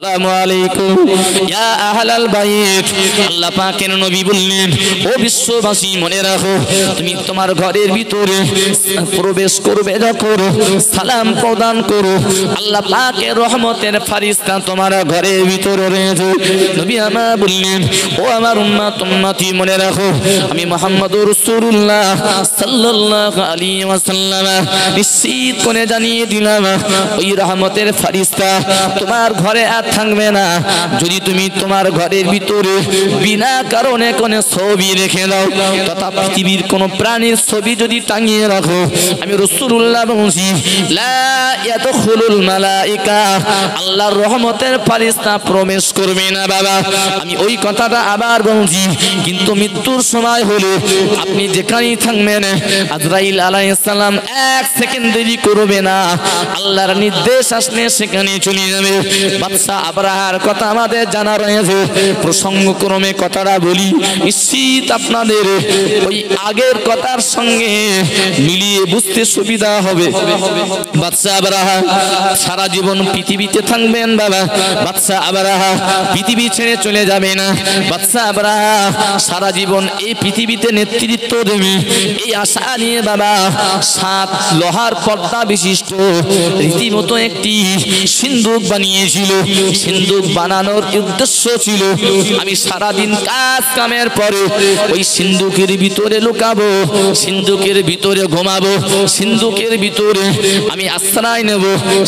আসসালামু আলাইকুম ইয়া আহলাল বাইত। আল্লাহ পাকের নবী বললেন, ও বিশ্ববাসী মনে রাখো, তুমি তোমার ঘরের ভিতরে প্রবেশ করবে যখন সালাম প্রদান করো, আল্লাহ পাকের রহমতের ফেরেশতা তোমার ঘরের ভিতরে রয়েছে। নবী আমার বললেন, ও আমার উম্মতি মনে রাখো, আমি মুহাম্মদুর রাসূলুল্লাহ সাল্লাল্লাহু আলাইহি ওয়াসাল্লাম নিশ্চিত করে জানিয়ে দিলাম, ওই রহমতের ফেরেশতা তোমার ঘরে থাকবে না যদি তুমি তোমার ঘরের ভিতরে বিনা কারণে কোন ছবি রেখে দাও, তথা পৃথিবীর কোন প্রাণীর ছবি যদি টাঙিয়ে রাখো। আমি রাসূলুল্লাহ বলছি, লা ইয়াদখুলুল মালায়েকা, আল্লাহর রহমতের ফেরেশতা প্রবেশ করবে না বাবা। আমি ওই কথাটা আবার বলছি, কিন্তু মৃত্যুর সময় হলে আপনি যেখানেই থাকবেন, আজরাইল আলাইহিস সালাম এক সেকেন্ড দেরি করবে না, আল্লাহর নির্দেশ আসলে সেখানে চলে যাবে। বাদশা আবরাহার কথা আমাদের জানা রয়েছে, প্রসঙ্গক্রমে কথাটা বলি, নিশ্চিত আপনাদের ওই আগের কথার সঙ্গে মিলিয়ে বুঝতে সুবিধা হবে। বাদশা আবরাহা সারা জীবন পৃথিবীতে থাকবেন বাবা, বাদশা আবরাহা পৃথিবী ছেড়ে চলে যাবে না, বাদশা আবরাহা সারা জীবন এই পৃথিবীতে নেতৃত্ব দেবে, এই আশা নিয়ে বাবা 7 লোহার পর্দা বিশিষ্ট রীতিমতো একটি সিন্দুক বানিয়েছিল। সিন্দুক বানানোর উদ্দেশ্য ছিল, আমি সারাদিন কাজ কামের পরে ওই সিন্দুকের ভিতরে লুকাবো, সিন্দুকের ভিতরে ঘুমাবো, সিন্দুকের ভিতরে আমি আশ্রয় নেব,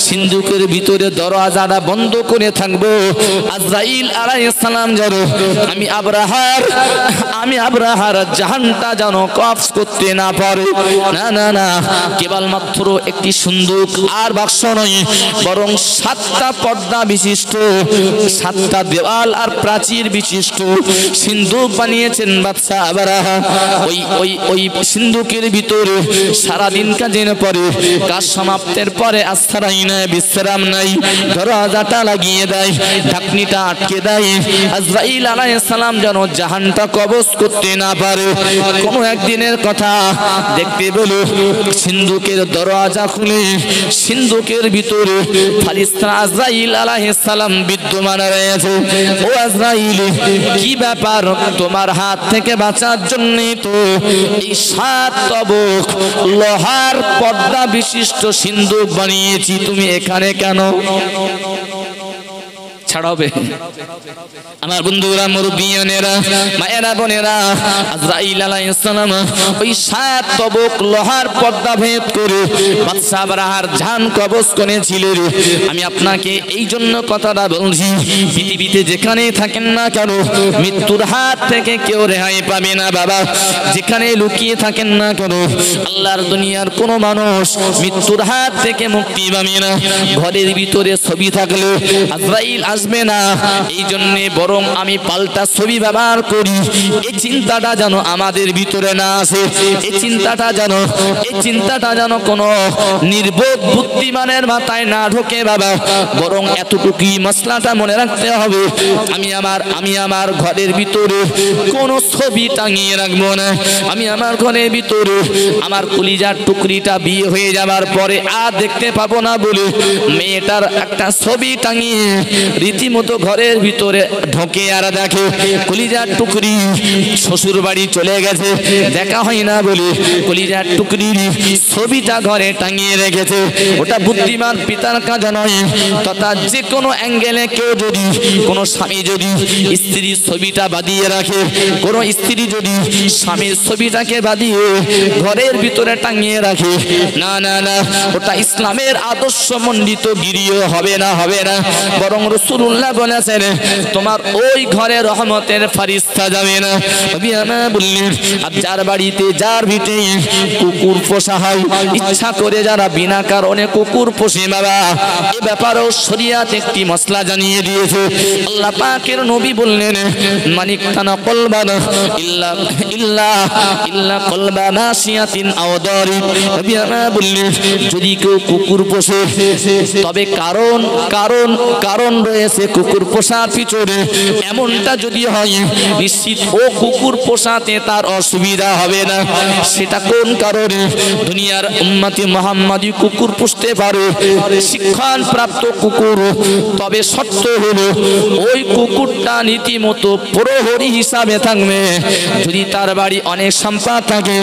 সিন্দুকের ভিতরে দরজাটা বন্ধ করে থাকবো। আজরাইল আলাইহিস সালাম যেন আমি আবরাহার জাহানটা যেন কবজ করতে না পারে। না না না, কেবলমাত্র একটি সিন্দুক আর বাক্স নয়, বরং 7টা পর্দা বিশিষ্ট, 7টা দেওয়াল আর প্রাচীর বিশিষ্ট সিন্দুক বানিয়েছেন বাদশা আবরাহা। ওই সিন্দুকের ভিতরে সারাদিন কাজের পরে, কাজ সমাপ্তের পরে আশ্রয় নাই, বিশ্রাম নাই, দরজাটা লাগিয়ে দেয়, ঢাকনিটা আটকে দেয়, আজরাইল আলাইহিস সালাম যেন জাহানটা কবজ করতে না পারে। কোনো একদিনের কথা দেখতে বলো, সিন্দুকের দরজা খুলে সিন্দুকের ভিতরে ফেরেশতা আজরাইল আলাইহিস সালাম বিদ্যমান রয়েছে। ও আজরাইল, কি ব্যাপার? তোমার হাত থেকে বাঁচার জন্য তো এই 7 তবক লোহার পর্দা বিশিষ্ট সিন্দুক বানিয়েছি, তুমি এখানে কেন? ছাড়াবে আমার বন্ধুরা, মুরব্বিয়ানেরা, মায়েরা, বোনেরা, আজরাইল আলাইহিস সালাম ওই 7 তবক লোহার পর্দা ভেদ করে বাদশা আবরাহার জান কবজ করেছিল। আমি আপনাকে এই জন্য কথাটা বলছি, পৃথিবীতে যেখানে থাকেন না কেন, মৃত্যুর হাত থেকে কেউ রেহাই পাবে না বাবা। যেখানে লুকিয়ে থাকেন না কেন, আল্লাহর দুনিয়ার কোনো মানুষ মৃত্যুর হাত থেকে মুক্তি পাবে না। ঘরের ভিতরে ছবি থাকলে আজরাইল আসবে না, এই জন্য বরং আমি পাল্টা ছবি ব্যবহার করি। এই চিন্তাটা যেন আমাদের ভিতরে না আসে, এই চিন্তাটা যেন কোনো নির্বোধ বুদ্ধিমানের মাথায় না ঢোকে বাবা। বরং এতটুকুই মশলাটা মনে রাখতে হবে, আমি আমার ঘরের ভিতরে কোনো ছবি টাঙিয়ে রাখবো না। আমি আমার ঘরের ভিতরে আমার কলিজার টুকরিটা বিয়ে হয়ে যাবার পরে আর দেখতে পাবো না বলে মেয়েটার একটা ছবি টাঙিয়ে রীতিমতো ঘরের ভিতরে ঢোকে আর দেখে কলিজার টুকরি শ্বশুর বাড়ি চলে গেছে, দেখা হয় না বলে কলিজার টুকরির ছবিটা ঘরে টাঙিয়ে রেখেছে। ওটা বুদ্ধিমান পিতার কাজ নয়, তথা যে কোনো অ্যাঙ্গেলে কেউ যদি, কোনো স্বামী যদি স্ত্রীর ছবিটা বাঁধিয়ে রাখে, কোনো স্ত্রী যদি স্বামীর ছবিটাকে বাঁধিয়ে ঘরের ভিতরে টাঙিয়ে রাখে, না না না, ওটা ইসলামের আদর্শ মণ্ডিত গিরিও হবে না, বরং রাসূলুল্লাহ বলেছেন, তোমার ওই ঘরে রহমতের ফেরেশতা যাবে না। নবী আমার বললেন, আর যার বাড়িতে, যার ভিটে কুকুর পোষা হয়, ইচ্ছা করে যারা বিনা কারণে কুকুর পোষে বাবা, এ ব্যাপারেও শরীয়ত একটি মসলা জানিয়ে দিয়েছে। আল্লাহ পাকের নবী বললেন, মানিকতানা কলবানা ইল্লা কলবা নাসিয়াতিন আও দারিব। নবী আমার বললেন, যদি কেউ কুকুর পোষে তবে কারণ রয়েছে রয়েছে কুকুর পোষার পিছনে, এমনটা যদি হয় নিশ্চিত ও কুকুর পোষাতে তার অসুবিধা হবে না। সেটা কোন কারণে? দুনিয়ার উম্মতি মুহাম্মাদি কুকুর পুষতে পারে, শিক্ষণ প্রাপ্ত কুকুর। তবে শর্ত হলো ওই কুকুরটা নীতিমতো প্রহরী হিসাবে থাকবে। যদি তার বাড়ি অনেক সম্পদ থাকে,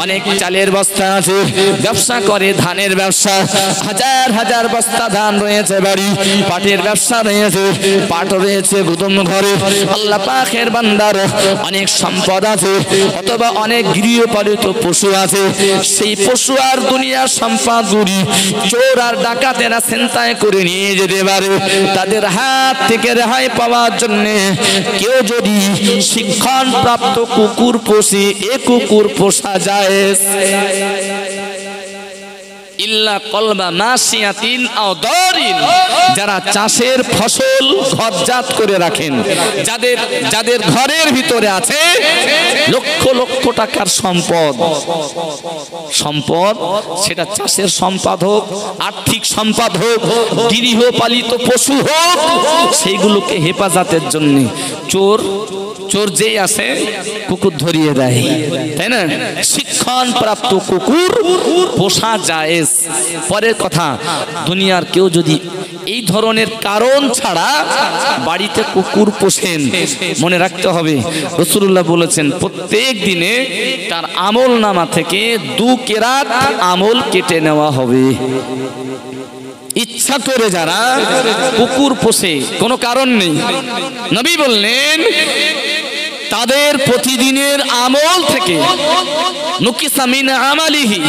অনেক চালের বস্তা আছে, ব্যবসা করে ধানের ব্যবসা, হাজার হাজার বস্তা ধান রয়েছে বাড়ি, পাটের ব্যবসা রয়েছে, পাট রয়েছে গুদাম ঘরে, আল্লাহ পাকের বান্দার অনেক সম্পদ আছে, অথবা অনেক গৃহপালিত পশু আছে, সেই পশু আর দুনিয়ার সম্পদগুলি চোর আর ডাকাতেরা ছিনতাই করে নিয়ে যেতে পারে। তাদের হাত থেকে রেহাই পাওয়ার জন্য কেউ যদি শিক্ষণ প্রাপ্ত কুকুর পোষে, এ কুকুর পোষা যায়। ইল্লা কলবা মাসিয়াতিন আও দারিন, যারা চাষের ফসল ঘরজাত করে রাখেন, যাদের ঘরের ভিতরে আছে লক্ষ লক্ষ টাকার সম্পদ, সেটা চাষের সম্পদ হোক, আর্থিক সম্পদ হোক, গৃহপালিত পশু হোক, সেইগুলোকে হেফাজতের জন্য চোর যেই আছে কুকুর ধরিয়ে দেয়, তাই না? শিক্ষণ প্রাপ্ত কুকুর পোষা জায়েজ। পরের কথা, দুনিয়ার কেউ যদি এই ধরনের কারণ ছাড়া বাড়িতে কুকুর পোষেন, মনে রাখতে হবে রাসূলুল্লাহ বলেছেন প্রত্যেক দিনে তার আমল নামা থেকে 2 কেরাত আমল কেটে নেওয়া হবে। ইচ্ছা করে যারা কুকুর পোষে, কোনো কারণ নেই, নবী বললেন তাদের প্রতিদিনের আমল থেকে নুকিসা মিন আমালিহি,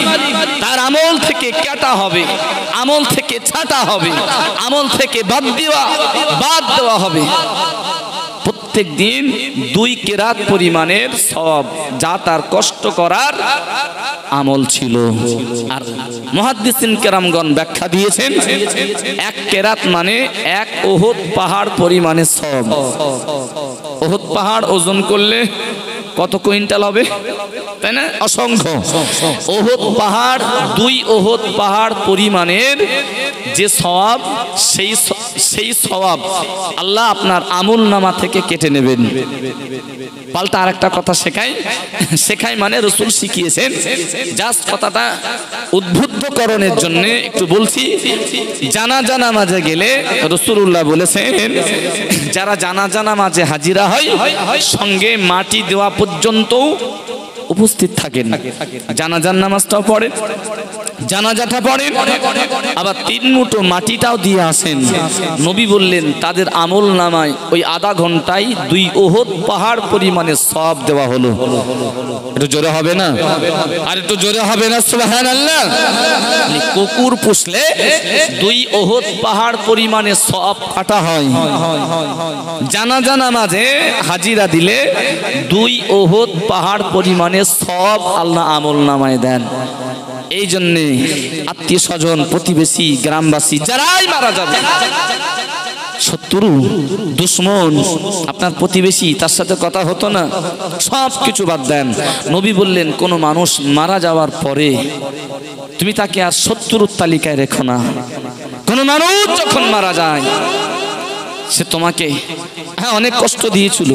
তার আমল থেকে কাটা হবে, আমল থেকে ছাঁটা হবে, আমল থেকে বাদ দেওয়া হবে। প্রত্যেক দিন 2 কেরাত পরিমাণের সওয়াব, যা তার কষ্ট করার আমল ছিল। আর মুহাদ্দিসিন কেরামগণ ব্যাখ্যা দিয়েছেন 1 কেরাত মানে 1 উহুদ পাহাড় পরিমাণের সওয়াব। উহুদ পাহাড় ওজন করলে কত কুইন্টাল হবে, তাই না? অসংখ্য। উহুদ পাহাড়, 2 উহুদ পাহাড় পরিমাণের যে সওয়াব, সেই সওয়াব আল্লাহ আপনার আমল নামা থেকে কেটে নেবেন। পাল্টা আরেকটা কথা শেখাই মানে রাসূল শিখিয়েছেন, জাস্ট কথাটা উদ্বুদ্ধকরণের জন্য একটু বলছি। জানাজা নামাজে গেলে রাসূলুল্লাহ বলেছেন, যারা জানাজা নামাজে হাজিরা হয় সঙ্গে মাটি দেওয়া পর্যন্ত উপস্থিত থাকেন, জানাজার নামাজটাও পড়েন, জানাজাটা পড়েন, আবার 3 মুঠো মাটিটাও দিয়ে আসেন। নবী বললেন তাদের আমল নামায় ওই আধা ঘন্টায় 2 উহুদ পাহাড় পরিমাণে সওয়াব দেওয়া হলো। একটু জোরে হবে না? আর একটু জোরে হবে না? সুবহানাল্লাহ। কুকুর পুষলে 2 উহুদ পাহাড় পরিমাণে সওয়াব কাটা হয়। জানাজা নামাজে হাজিরা দিলে 2 উহুদ পাহাড় পরিমাণে সওয়াব আল্লাহ আমল নামায় দেন। এই জন্যে আত্মীয় স্বজন, প্রতিবেশী, গ্রামবাসী যারাই মারা যাবে, শত্রু, দুশ্মন, আপনার প্রতিবেশী, তার সাথে কথা হতো না, সব কিছু বাদ দেন। নবী বললেন কোন মানুষ মারা যাওয়ার পরে তুমি তাকে আর শত্রুর তালিকায় রেখো না। কোন মানুষ যখন মারা যায়, সে তোমাকে অনেক কষ্ট দিয়েছিল,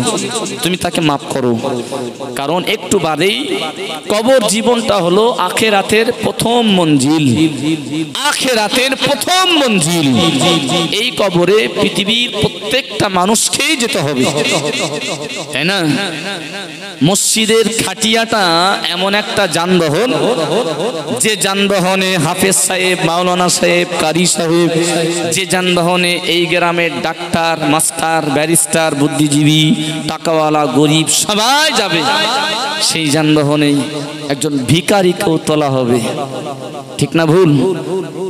তুমি তাকে মাফ করো। কারণ একটু বাদেই কবর জীবনটা হলো আখিরাতের প্রথম মঞ্জিল, আখিরাতের প্রথম মঞ্জিল। এই কবরে পৃথিবীর প্রত্যেকটা মানুষকেই যেতে হবে, তাই না? মসজিদের খাটিয়াটা এমন একটা যানবাহন, যে যানবাহনে হাফেজ সাহেব, মাওলানা সাহেব, কারি সাহেব, যে যানবাহনে এই গ্রামের ডাক্তার, মাস্টার, ব্যারিস্টার, বুদ্ধিজীবী, টাকাওয়ালা, গরিব সবাই যাবে, সেই যানবাহনেই একজন ভিখারিকেও তোলা হবে। ঠিক না ভুল?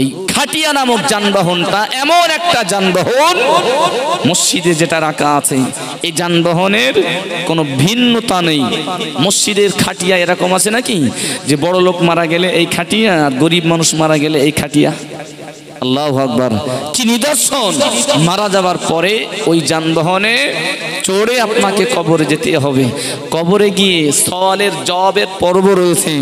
এই খাটিয়া নামক যানবাহনটা এমন একটা যানবাহন, মসজিদে যেটা রাখা আছে এই যানবাহনের কোনো ভিন্নতা নেই। মসজিদের খাটিয়া এরকম আছে নাকি যে বড় লোক মারা গেলে এই খাটিয়া, আর গরিব মানুষ মারা গেলে এই খাটিয়া? আল্লাহু আকবার। কি নিদর্শন! মারা যাবার পরে ওই যানবাহনে চড়ে আপনাকে কবরে যেতে হবে। কবরে গিয়ে সওয়ালের জবাবের পর্ব রয়েছে।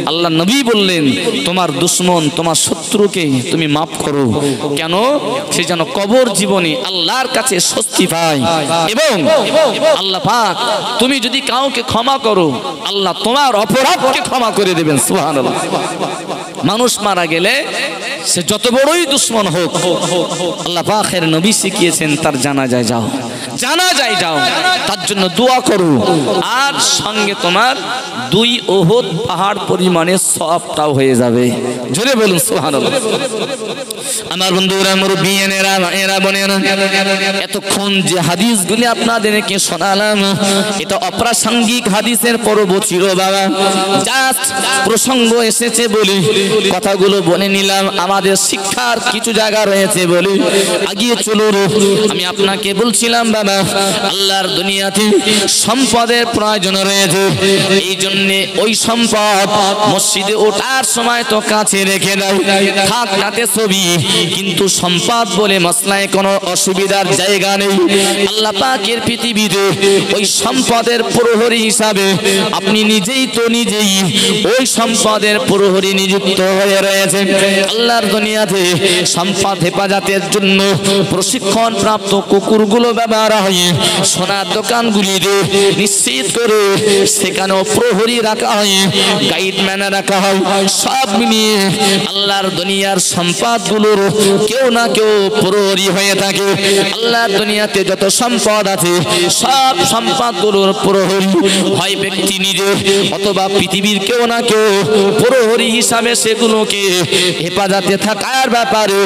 আল্লাহ নবী বললেন, তোমার দুশমন, তোমার শত্রুকে তুমি মাফ করো। কেন? সে যেন কবর জীবনে আল্লাহর কাছে স্বস্তি পায়। এবং আল্লাহ পাক, তুমি যদি কাউকে ক্ষমা করো, আল্লাহ তোমার অপরাধকে ক্ষমা করে দেবেন। সুবহানাল্লাহ। মানুষ মারা গেলে সে যত বড়ই দুশমন হোক, আল্লাহ পাকের নবী শিখিয়েছেন তার জানাজায় যাও, জানাজায় যাও, তার জন্য দোয়া করো। আর সঙ্গে তোমার 2 উহুদ পাহাড় পরিমাণে সওয়াবটাও হয়ে যাবে। জোরে বলুন সুবহানাল্লাহ। আমার বন্ধুরা, মুরব্বিয়ানেরা, মায়েরা, বোনেরা, এতক্ষণ যে হাদিসগুলি আপনাদেরকে শোনালাম, এটা অপ্রাসঙ্গিক হাদিসের পর্ব ছিল বাবা। জাস্ট প্রসঙ্গ এসেছে বলি কথাগুলো বলে নিলাম। আমাদের শিক্ষার কিছু জায়গা রয়েছে বলি আগিয়ে চলুন। আমি আপনাকে বলছিলাম বাবা, আল্লাহর দুনিয়াতে সম্পদের প্রয়োজন রয়েছে। এই জন্য ওই সম্পদ মসজিদে ওঠার সময় তো কাছে রেখে দাও, থাক তাতে ছবি, কিন্তু সম্পদ বলে মসলায় কোনো অসুবিধার জায়গা নেই। আল্লাহ পাকের পৃথিবীতে ওই সম্পদের প্রহরী হিসাবে আপনি নিজেই ওই সম্পদের প্রহরী নিযুক্ত হয়ে রয়েছে। আল্লাহর দুনিয়াতে সম্পদ হেফাজতের জন্য প্রশিক্ষণ প্রাপ্ত কুকুরগুলো ব্যবহার হয়। সোনার দোকানগুলিতে নিশ্চিত করে সেখানেও প্রহরী রাখা হয়, গাইডম্যান রাখা হয়। সব মিলিয়ে আল্লাহর দুনিয়ার সম্পদগুলোর কেউ না কেউ প্রহরী হয়ে থাকে। আল্লাহর দুনিয়াতে যত সম্পদ আছে সব সম্পদগুলোর প্রহরী হয় ব্যক্তি নিজে অথবা পৃথিবীর কেউ না কেউ প্রহরী হিসাবে সেগুলোকে হেফাজতে থাকার ব্যাপারে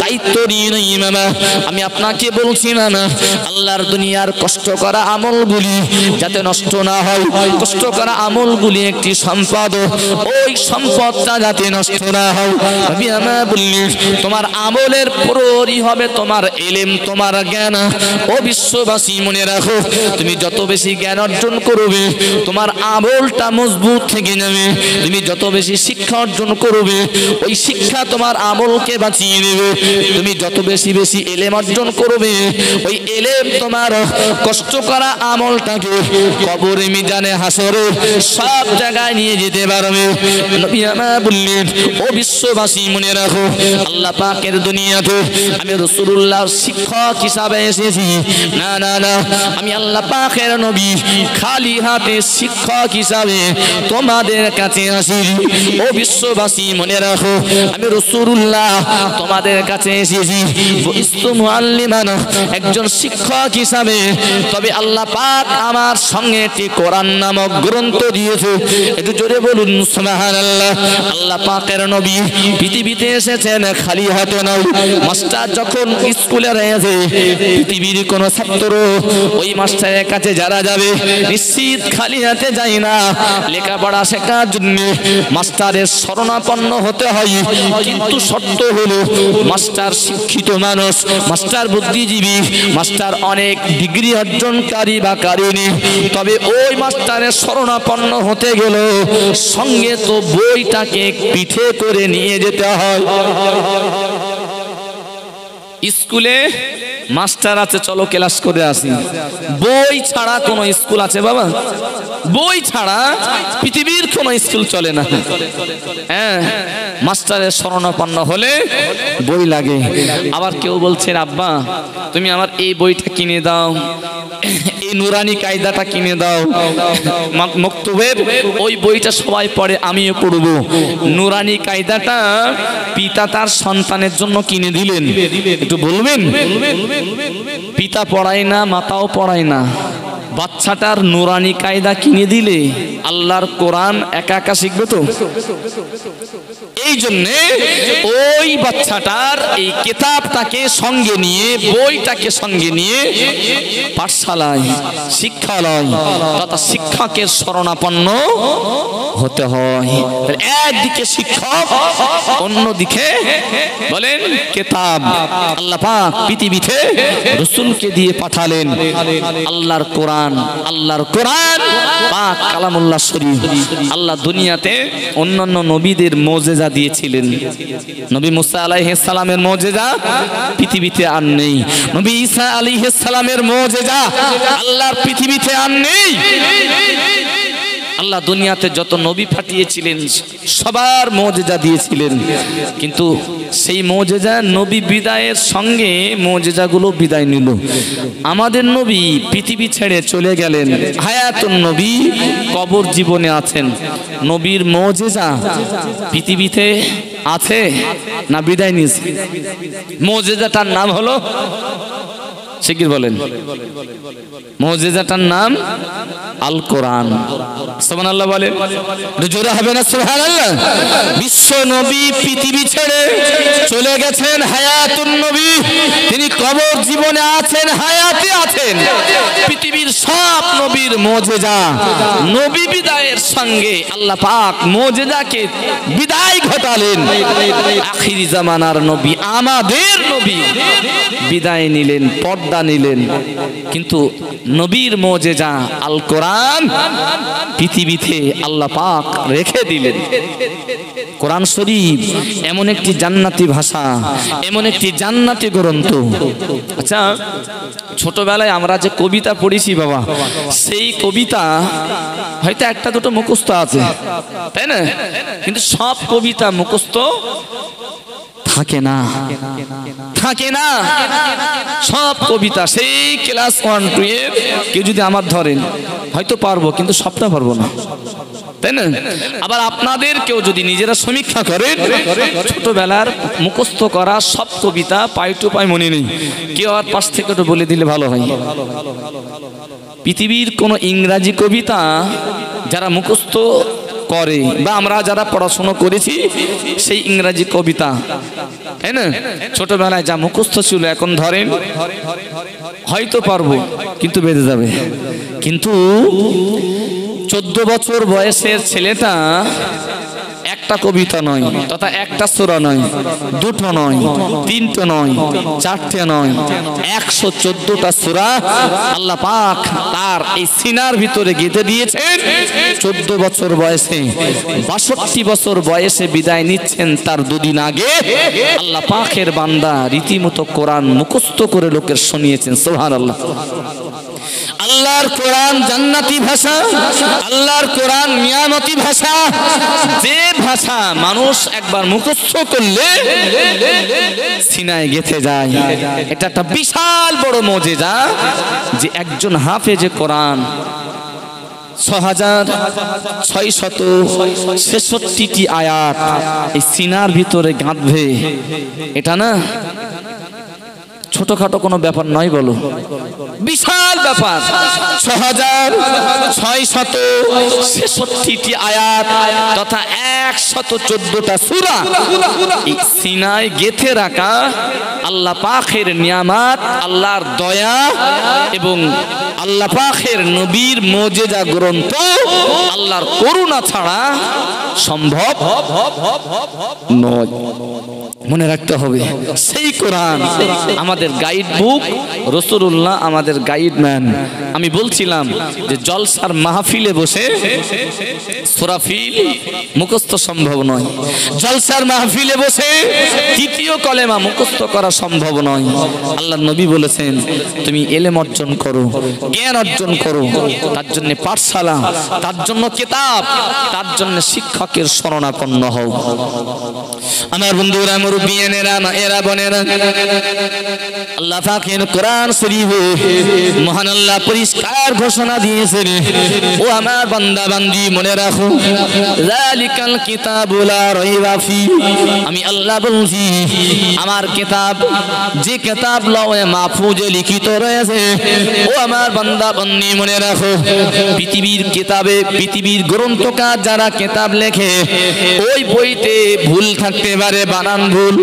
দায়িত্ব নিয়ে নেই। মামা, আমি আপনাকে বলছি মামা, আল্লাহর দুনিয়ার কষ্ট করা আমলগুলি যাতে নষ্ট না হয়। কষ্ট করা আমলগুলি একটি সম্পদ, ওই সম্পদটা যাতে নষ্ট না হয়। আমি আমার বললি, তোমার আমলের প্রহরী হবে তোমার ইলম, তোমার জ্ঞান। ও বিশ্ববাসী মনে রাখো, তুমি যত বেশি জ্ঞান অর্জন করবে তোমার আমলটা মজবুত থেকে যাবে। তুমি যত বেশি শিক্ষা অর্জন করবে ওই শিক্ষা তোমার আমলকে বাঁচিয়ে নেবে। তুমি যত বেশি ইলম অর্জন করবে ওই ইলম তোমার কষ্ট করা আমলটাকে কবরে, মিজানে, হাসরে সব জায়গায় নিয়ে যেতে পারবে। নবী আমার বললেন, ও বিশ্ববাসী মনে রাখো, আল্লাহ পাকের দুনিয়াতে আমি রাসূলুল্লাহর শিক্ষক হিসাবে এসেছি না, না, না, আমি আল্লাহ পাকের নবী খালি হাতে শিক্ষক হিসাবে তোমাদের কাছে আসি। ও বিশ্ববাসী মনে রাখো, আমি রাসূলুল্লাহ তোমাদের কাছে এসেছি মুআল্লিমান, একজন শিক্ষক হিসাবে। তবে আল্লাহ পাক আমার সঙ্গে একটি কোরআন নামক গ্রন্থ দিয়েছে। একটু জোরে বলুন সুবহানাল্লাহ। আল্লাহ পাকের নবী পৃথিবীতে এসেছেন খালি হাতে নয়। মাস্টার যখন স্কুলে রয়েছে, পৃথিবীর কোন ছাত্র ওই মাস্টারের কাছে যারা যাবে নিশ্চিত খালি হাতে যায় না। লেখাপড়া শেখার জন্য মাস্টারের শরণাপন্ন হতে হয়, কিন্তু শর্ত হলো মাস্টার শিক্ষিত মানুষ, মাস্টার বুদ্ধিজীবী, মাস্টার অনেক ডিগ্রি অর্জনকারী বা কারিনী। তবে ওই মাস্টারের শরণাপন্ন হতে গেলে সঙ্গে তো বইটাকে পিঠে করে নিয়ে যেতে হয়। স্কুলে মাস্টার আছে, চলো ক্লাস করে আসি। বই ছাড়া কোন স্কুল আছে বাবা? বই ছাড়া পৃথিবীর কোন স্কুল চলে না। হ্যাঁ, মাস্টারের শরণাপন্ন হলে বই লাগে। আবার কেউ বলছেন, আব্বা তুমি আমার এই বইটা কিনে দাও, এই নুরানি কায়দাটা কিনে দাও। মক্তবের ওই বইটা সবাই পড়ে, আমিও পড়ব। নুরানি কায়দাটা পিতা তার সন্তানের জন্য কিনে দিলেন, একটু বলবেন? পিতা পড়ায় না, মাতাও পড়ায় না, বাচ্চাটার নুরানি কায়দা কিনে দিলে আল্লাহর কোরআন একা একা শিখবে তো? এই জন্যে ওই বাচ্চাটার এই কিতাবটাকে সঙ্গে নিয়ে, বইটাকে সঙ্গে নিয়ে পাঠশালায়, শিক্ষালয় তথা শিক্ষকের শরণাপন্ন হতে হয়। একদিকে শিক্ষক, অন্যদিকে বলেন কিতাব। আল্লাহ পাক পৃথিবীতে রাসূলকে দিয়ে পাঠালেন আল্লাহর কোরআন। কোরআন, আল্লাহর কোরআন পাক কালামুল্লাহ শরীফ। আল্লাহ দুনিয়াতে অন্যান্য নবীদের মুজিজা দিয়েছিলেন। নবী মুসা আলাইহিস সালামের মুজিজা পৃথিবীতে আর নেই। নবী ঈসা আলাইহিস সালামের মুজিজা আল্লাহর পৃথিবীতে আর নেই। আল্লাহ দুনিয়াতে যত নবী পাঠিয়েছিলেন সবার মুজিজা দিয়েছিলেন, কিন্তু সেই মুজিজা নবী বিদায়ের সঙ্গে মুজিজাগুলো বিদায় নিল। আমাদের নবী পৃথিবী ছেড়ে চলে গেলেন, হায়াতুন নবী কবর জীবনে আছেন। নবীর মুজিজা পৃথিবীতে আছে না বিদায় নিয়েছে? মুজিজাটার নাম হলো, শিগগির বলেন, মুজিজাটার নাম আল কোরআন। সুবহানাল্লাহ বলেন, জোরে হবে না সুবহানাল্লাহ? বিশ্ব নবী পৃথিবী ছেড়ে চলে গেছেন, হায়াতুন নবী তিনি কবর জীবনে আছেন, হায়াতে আছেন। পৃথিবীর সব নবীর মুজিজা নবী বিদায়ের সঙ্গে আল্লাহ পাক মুজিজাকে বিদায় ঘটালেন। আখিরি জামানার নবী আমাদের নবী বিদায় নিলেন, পর্দা নিলেন, কিন্তু নবীর মুজিজা আল কোরআন পৃথিবীতে আল্লাহ পাক রেখে দিলেন। কোরআন শরীফ এমন একটি জান্নাতি ভাষা, এমন একটি জান্নাতি গ্রন্থ। আচ্ছা, ছোটবেলায় আমরা যে কবিতা পড়েছি বাবা, সেই কবিতা হয়তো একটা দুটো মুখস্থ আছে, তাই না? কিন্তু সব কবিতা মুখস্থ থাকে না, থাকে না। সব কবিতা সেই ক্লাস 1, 2 এর কেউ যদি আমার ধরেন হয়তো পারবো, কিন্তু সবটা পারবো না, তাই না? আবার আপনাদের কেউ যদি নিজেরা সমীক্ষা করেন, ছোটবেলার মুখস্থ করা সব কবিতা পাই টু পাই মনে নেই, কেউ আর পাশ থেকে একটু বলে দিলে ভালো হয়। পৃথিবীর কোন ইংরাজি কবিতা যারা মুখস্থ করে বা আমরা যারা পড়াশোনা করেছি সেই ইংরাজি কবিতা, তাই না, ছোটবেলায় যা মুখস্থ ছিল এখন ধরেন হয়তো পারবো, কিন্তু বেঁধে যাবে। কিন্তু 14 বছর বয়সের ছেলেটা একটা কবিতা নয়, তথা একটা সূরা নয়, দুটো নয়, তিনটে নয়, চারটে নয়, 114টা সূরা আল্লাহ পাক তার এই সিনার ভিতরে গেঁথে দিয়েছেন। 14 বছর বয়সে, 62 বছর বয়সে বিদায় নিচ্ছেন তার দুদিন আগে আল্লাহ পাকের বান্দা রীতিমতো কোরআন মুখস্থ করে লোকের শুনিয়েছেন। সুবহানাল্লাহ। আল্লাহর কোরআন জান্নাতি ভাষা, আল্লাহর কোরআন নিয়ামতি ভাষা, যে ভাষা মানুষ একবার মুখস্থ করলে সিনায় গেঁথে যায়। এটা একটা বিশাল বড় মুজিজা যে একজন হাফেজে কোরআন 6666টি আয়াত এই সিনার ভিতরে গাঁথবে। এটা না ছোটখাটো কোনো ব্যাপার নয়, বলো, বিশাল ব্যাপার। 6666টি আয়াত তথা 114টা সূরা এই সিনায় গেঁথে রাখা আল্লাহ পাকের নিয়ামত, আল্লাহর দয়া এবং আল্লাহ পাকের নবীর মুজিজা গ্রন্থ, আল্লাহর করুণা ছাড়া সম্ভব নয়। মনে রাখতে হবে, সেই কোরআন আমাদের গাইড বুক, রাসূলুল্লাহ আমাদের গাইডম্যান। আমি বলছিলাম যে জলসার মাহফিলে বসে সূরা ফিল মুখস্থ সম্ভব নয়, জলসার মাহফিলে বসে তৃতীয় কলেমা মুখস্থ করা সম্ভব নয়। আল্লাহর নবী বলেছেন তুমি ইলম অর্জন করো, জ্ঞান অর্জন করো, তার জন্য পাঠশালা, তার জন্য কিতাব, তার জন্য শিক্ষকের শরণাপন্ন হও। আমার বন্ধুরা, মুরব্বিয়ানেরা, মায়েরা, বোনেরা, আল্লাহ পাকের কোরআন শরীফে মহান আল্লাহ পরিষ্কার ঘোষণা দিয়েছেন, ও আমার বান্দা বান্দি মনে রাখো, যালিকাল কিতাবু লা রাইবা ফি, আমি আল্লাহ বলছি আমার কিতাব, যে কিতাব লওহে মাহফুজে লিখিত রয়েছে, ও আমার বান্দা বান্দি মনে রাখো, পৃথিবীর কিতাবে, পৃথিবীর গ্রন্থকার যারা কিতাব লেখে ওই বইতে ভুল থাকতে পারে, বানান ভুল,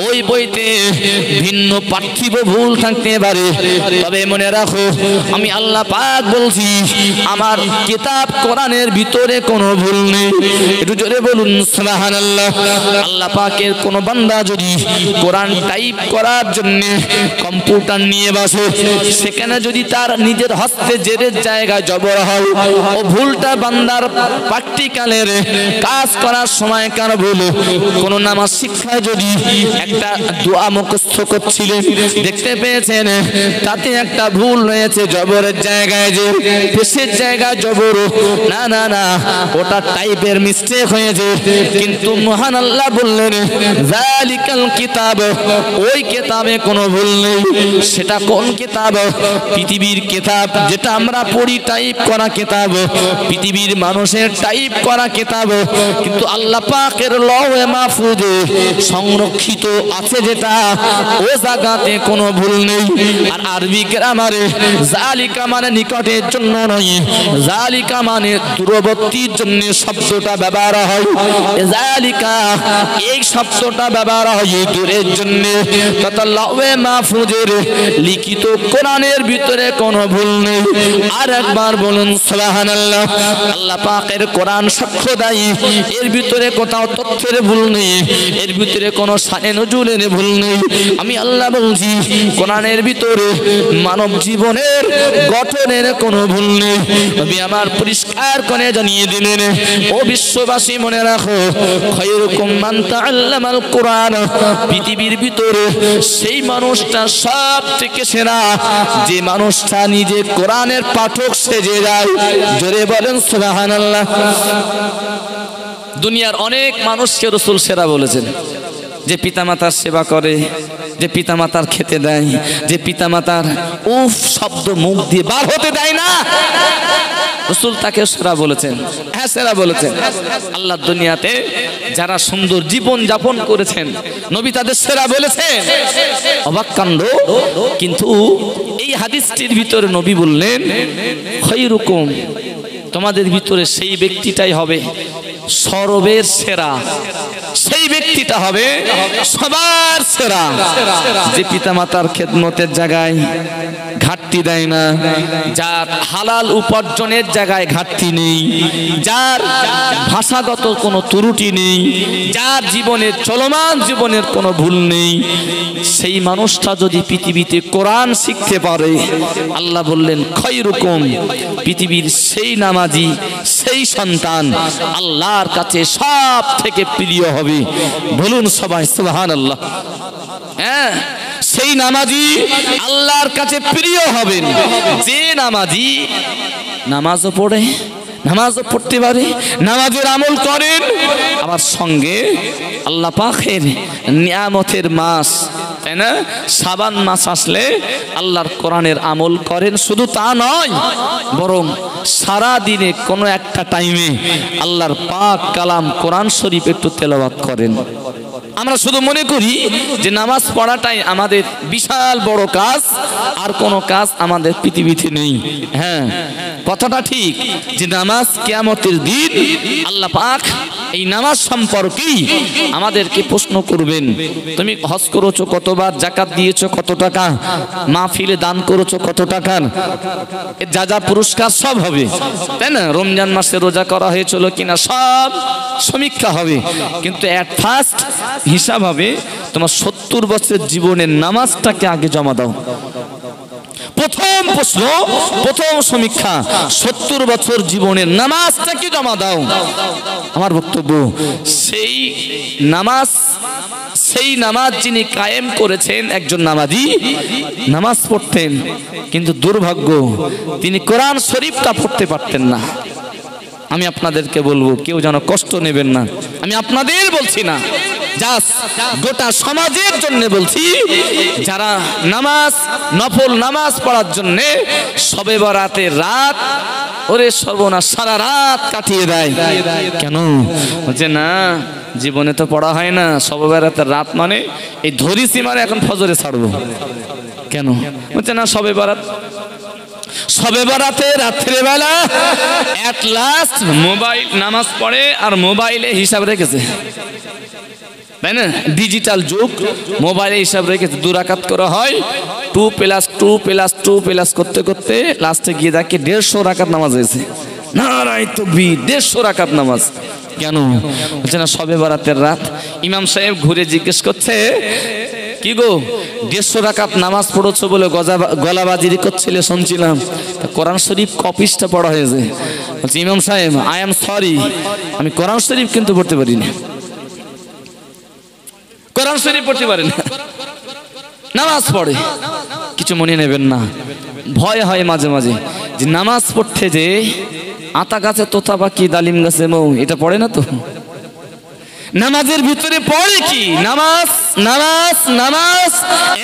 ওই বইতে ভিন্ন পার্থিব ভুল থাকতে পারে, তবে মনে রাখো আমি আল্লাহ পাক বলছি আমার কিতাব কোরআনের ভিতরে কোনো ভুল নেই। একটু জোরে বলুন সুবহানাল্লাহ। আল্লাহ পাকের কোন বান্দা যদি কোরআন টাইপ করার জন্য কম্পিউটার নিয়ে বসে, সেখানে যদি তার নিজের নিজের হস্তে জেরের জায়গায় জবর হয়, ও ভুলটা বান্দার প্র্যাকটিক্যালের কাজ করার সময় কার ভুল। কোন নামাজ শিক্ষায় যদি একটা দোয়া মুখস্থ করছিলেন, দেখতে পেয়েছেন তাতে একটা ভুল রয়েছে, জবরের জায়গায় যে পেশের জায়গায় জবর, না না না, ওটা টাইপের মিস্টেক হয়েছে। কিন্তু মহান আল্লাহ বললেন যালিকাল কিতাব, ওই কিতাবে কোনো ভুল নেই। সেটা কোন কিতাব? পৃথিবীর কিতাব, যেটা আমরা পড়ি টাইপ করা কিতাব, পৃথিবীর মানুষের টাইপ করা কিতাব, কিন্তু আল্লাহ পাকের লওহে মাহফুজে সংরক্ষিত আছে যেটা, ও জায়গাতে কোনো ভুল নেই। আর আরবি গ্রামারে জালিকা মানে নিকটের জন্য নয়, জালিকা মানে দূরবর্তীর জন্য শব্দটা ব্যবহার হয়। জালিকা এই শব্দটা ব্যবহার হয় দূরের জন্য, তথা লওহে মাহফুজের লিখিত কোরআনের ভিতরে কোনো ভুল নেই। আর একবার বলুন সুবহানাল্লাহ। আল্লাহ পাকের কোরআন সাক্ষ্য দেয় এর ভিতরে কোথাও তথ্যের ভুল নেই, এর ভিতরে কোনো শানে নজুলের ভুল নেই। আমি আল্লাহ বলছি কোরআনের ভিতরে মানব জীবনের গঠনের কোনো ভুল নেই। আমি আমার পরিষ্কার করে জানিয়ে দিলেন, ও বিশ্ববাসী মনে রাখো, খায়রুকুম মান তাআল্লামাল কোরআন, পৃথিবীর ভিতরে সেই মানুষটা সব থেকে সেরা যে মানুষটা নিজে কোরআনের পাঠক সেজে যায়। জোরে বলেন সুবহানাল্লাহ। দুনিয়ার অনেক মানুষকে রাসূল সেরা বলেছেন, যে পিতামাতার সেবা করে, যে পিতামাতার খেতে দেয়, যে পিতামাতার উফ শব্দ মুখ দিয়ে বার হতে দেয় না, রাসূল তাকে সেরা বলেছেন। হ্যাঁ, সেরা বলেছেন। আল্লাহ দুনিয়াতে যারা সুন্দর জীবন যাপন করেছেন, নবী তাদের সেরা বলেছেন। অবাক কাণ্ড। কিন্তু এই হাদিসটির ভিতরে নবী বললেন খায়রুকুম, তোমাদের ভিতরে সেই ব্যক্তিটাই হবে সর্বের সেরা, সেই ব্যক্তিটা হবে সবার সেরা, যে পিতামাতার খেদমতের জায়গায় ঘাটতি দেয় না, যার হালাল উপার্জনের জায়গায় ঘাটতি নেই, যার ভাষাগত কোনো ত্রুটি নেই, যার জীবনের চলমান জীবনের কোনো ভুল নেই, সেই মানুষটা যদি পৃথিবীতে কোরআন শিখতে পারে, আল্লাহ বললেন খায়রুকুম, পৃথিবীর সেই নামাজি, সেই সন্তান আল্লাহর কাছে সব থেকে প্রিয় হবে। বলুন সবাই সুবহানাল্লাহ। হ্যাঁ, সেই নামাজি আল্লাহর কাছে প্রিয় হবেন, যে নামাজি নামাজও পড়ে, নামাজও পড়তে পারে, নামাজের আমল করেন, আবার সঙ্গে আল্লাহ পাকের নিয়ামতের মাস, তাই না, শাবান মাস আসলে আল্লাহর কোরআনের আমল করেন। শুধু তা নয়, বরং সারা দিনে কোনো একটা টাইমে আল্লাহর পাক কালাম কোরআন শরীফ একটু তেলাওয়াত করেন। আমরা শুধু মনে করি যে নামাজ পড়াটাই আমাদের বিশাল বড় কাজ, আর কোনো কাজ আমাদের পৃথিবীতে নেই। হ্যাঁ, কথাটা ঠিক যে নামাজ কিয়ামতের দিন আল্লাহ পাক এই নামাজ সম্পর্কেই আমাদেরকে প্রশ্ন করবেন। তুমি হজ করেছো কতবার, যাকাত দিয়েছো কত টাকা, মাহফিলে দান করেছো কত টাকা, যা যা পুরস্কার সব হবে, তাই না? রমজান মাসে রোজা করা হয়েছিল কিনা সব সমীক্ষা হবে। কিন্তু এট ফার্স্ট হিসাব হবে তোমার 70 বছরের জীবনের নামাজটাকে আগে জমা দাও। প্রথম প্রশ্ন, প্রথম সমীক্ষা, 70 বছর জীবনের নামাজটাকে জমা দাও। আমার বক্তব্য, সেই নামাজ যিনি কায়েম করেছেন, একজন নামাজি নামাজ পড়তেন, কিন্তু দুর্ভাগ্য তিনি কোরআন শরীফটা পড়তে পারতেন না। আমি আপনাদেরকে বলবো, কেউ যেন কষ্ট নেবেন না, আমি আপনাদের বলছি না, জাস্ট গোটা সমাজের জন্য বলছি, যারা নামাজ, নফল নামাজ পড়ার জন্য শবে বরাতের রাত, ওরে সর্বনাশ, সারা রাত কাটিয়ে দেয়। কেন? বলছে না, জীবনে তো পড়া হয় না, শবে বরাতের রাত মানে এই ধরিসি মানে এখন ফজরে ছাড়বো। কেন? বলছে না, শবে বরাতে রাত্রেবেলা এট লাস্ট মোবাইল নামাজ পড়ে আর মোবাইলে হিসাব রেখেছে, তাই না? ডিজিটাল যুগ, মোবাইলে হিসাব রেখেছে। 2 রাকাত করা হয়, 2+2+2+ করতে করতে লাস্টে গিয়ে দেখে 150 রাকাত নামাজ হয়েছে। নারায়ে তাকবীর, 150 রাকাত নামাজ। কেন? বলছে না, শবে বরাতের রাত। ইমাম সাহেব ঘুরে জিজ্ঞেস করছে, কি গো 150 রাকাত নামাজ পড়ছো বলে গলাবাজি করছিলে শুনছিলাম, কোরআন শরীফ কপিসটা পড়া হয়েছে। বলছি ইমাম সাহেব আই এম সরি, আমি কোরআন শরীফ কিন্তু পড়তে পারি না, কোরআন শরীফ পড়তে পারি না, নামাজ পড়ে। কিছু মনে নেবেন না, ভয় হয় মাঝে মাঝে যে নামাজ পড়তে যে আতা গাছে তোতা পাখি ডালিম গাছে মৌ, এটা পড়ে না তো। নামাজের ভিতরে পড়ে কি নামাজ, নামাজ নামাজ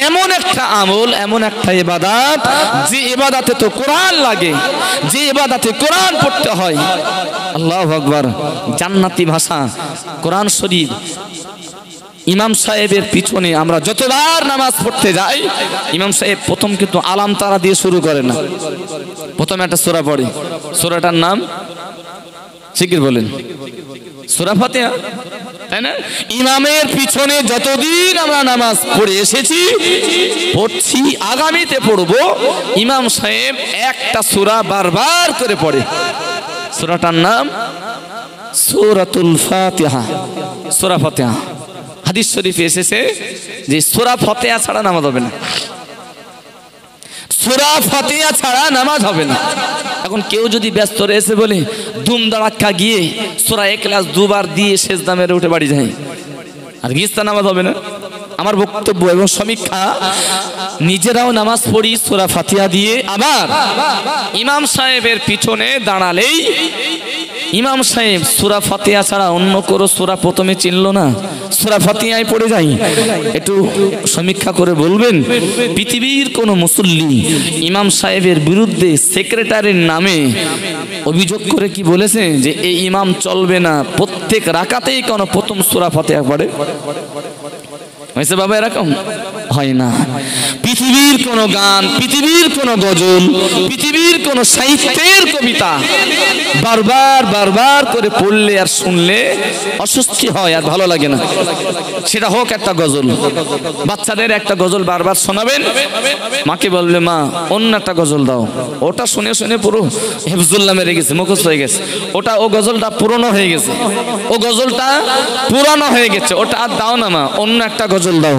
এমন একটা আমল, এমন একটা ইবাদত, যে ইবাদতে তো কোরআন লাগে, যে ইবাদতে কোরআন পড়তে হয়। আল্লাহু আকবার। জান্নাতি ভাষা কোরআন শরীফ। ইমাম সাহেবের পিছনে আমরা যতবার নামাজ পড়তে যাই, ইমাম সাহেব প্রথম কিন্তু আলাম তারা দিয়ে শুরু করে না, প্রথমে একটা সূরা পড়ে। সূরাটার নাম জিকির বলেন, সূরা ফাতিহা, তাই না? ইমামের পিছনে যতদিন আমরা নামাজ পড়ে এসেছি, পড়ছি, আগামীতে পড়ব, ইমাম সাহেব একটা সূরা বারবার করে পড়ে। সূরাটার নাম সূরাতুল ফাতিহা, সূরা ফাতিহা। হাদিস শরীফে এসেছে যে সূরা ফাতিহা ছাড়া নামাজ হবে না, সূরা ফাতিহা ছাড়া নামাজ হবে না। এখন কেউ যদি ব্যস্ত রয়েছে বলে দুম দাঁড়াক্কা গিয়ে সূরা ইখলাস দুবার দিয়ে সেজদা মেরে উঠে বাড়ি যায়, আর গিস্তা নামাজ হবে না। আমার বক্তব্য এবং সমীক্ষা, নিজেরাও নামাজ পড়ি সূরা ফাতিহা দিয়ে, আবার ইমাম সাহেবের পিছনে দাঁড়ালেই ইমাম সাহেব সূরা ফাতিহা ছাড়া অন্য কোনো সূরা প্রথমে চিনলো না, সূরা ফাতিহাই পড়ে যাই। একটু সমীক্ষা করে বলবেন, পৃথিবীর কোন মুসল্লি ইমাম সাহেবের বিরুদ্ধে সেক্রেটারির নামে অভিযোগ করে কি বলেছে যে এই ইমাম চলবে না, প্রত্যেক রাকাতেই কোন প্রথম সূরা ফাতিহা পড়ে? হয়েছে বাবা? এরকম হয় না। পৃথিবীর কোন গান, পৃথিবীর কোন গজল, পৃথিবীর কোন সাহিত্যের কবিতা বারবার বারবার করে পড়লে আর শুনলে অস্বস্তি হয়, আর ভালো লাগে না। সেটা হোক একটা গজল, বাচ্চাদের একটা গজল বারবার শোনাবেন, মাকে বলবে মা অন্য একটা গজল দাও, ওটা শুনে শুনে পুরো হেফজুল্লাহ মেরে গেছে, মুখস্থ হয়ে গেছে, ওটা ও গজলটা পুরনো হয়ে গেছে, ও গজলটা পুরানো হয়ে গেছে, ওটা আর দাও না মা, অন্য একটা গজল দাও।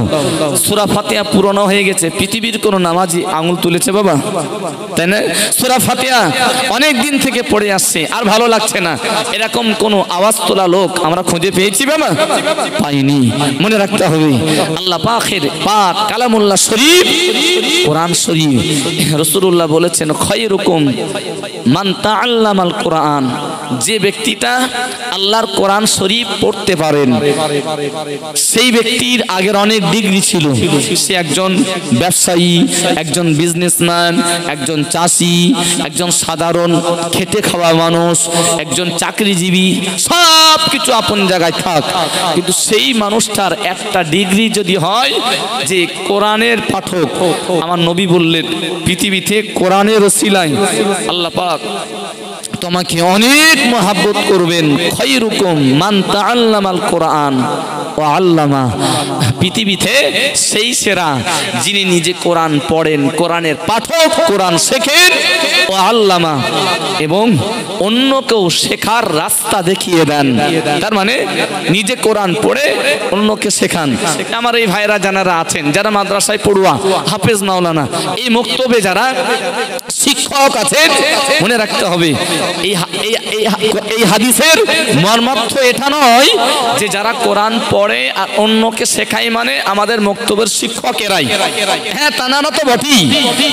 সূরা ফাতিহা পুরনো হয়ে গেছে, পৃথিবীর কোন নামাজি আঙুল তুলেছে বাবা? তাই না? সূরা ফাতিহা অনেক দিন থেকে পড়ে আসছে, আর ভালো লাগছে না, এরকম কোন আওয়াজ তোলা লোক আমরা খুঁজে পেয়েছি বাবা? পাইনি। মনে রাখতে হবে, আল্লাহ পাকের পাক কালামুল্লাহ শরীফ, কোরআন শরীফ, রাসূলুল্লাহ বলেছেন খায়রুকুম মান তাআল্লামাল কোরআন, যে ব্যক্তিটা আল্লাহর কোরআন শরীফ পড়তে পারেন, সেই ব্যক্তির আগের অনেক ডিগ্রি ছিল, সে একজন ব্যবসায়ী, একজন বিজনেসম্যান, একজন চাষি, একজন সাধারণ খেটে খাওয়া মানুষ, একজন চাকরিজীবী, সব কিছু আপন জায়গায় থাক, কিন্তু সেই মানুষটার একটা ডিগ্রি যদি হয় যে কোরআনের পাঠক। আমার নবী বললেন পৃথিবীতে কোরআনের ওসিলায় আল্লাহ পাক তোমাকে অনেক মহব্বত করবেন। খায়রুকুম মান তাআল্লামাল কোরআন ওয়া আল্লামা, পৃথিবীতে সেই সেরা যিনি নিজে কোরআন পড়েন, কোরআনের পাঠক, কোরআন শেখেন, ও আল্লামা, এবং অন্যকেও শেখার রাস্তা দেখিয়ে দেন। তার মানে নিজে কোরআন পড়ে অন্যকে শেখান। আমার এই ভাইরা যারা আছেন, যারা মাদ্রাসায় পড়ুয়া, হাফেজ মাওলানা, এই মক্তবে যারা শিক্ষক আছেন, মনে রাখতে হবে এই হাদিসের মর্মার্থ এটা নয় যে যারা কোরআন পড়ে আর অন্যকে শেখায় মানে আমাদের মক্তবের শিক্ষকেরাই। হ্যাঁ, তানারা তো বটেই,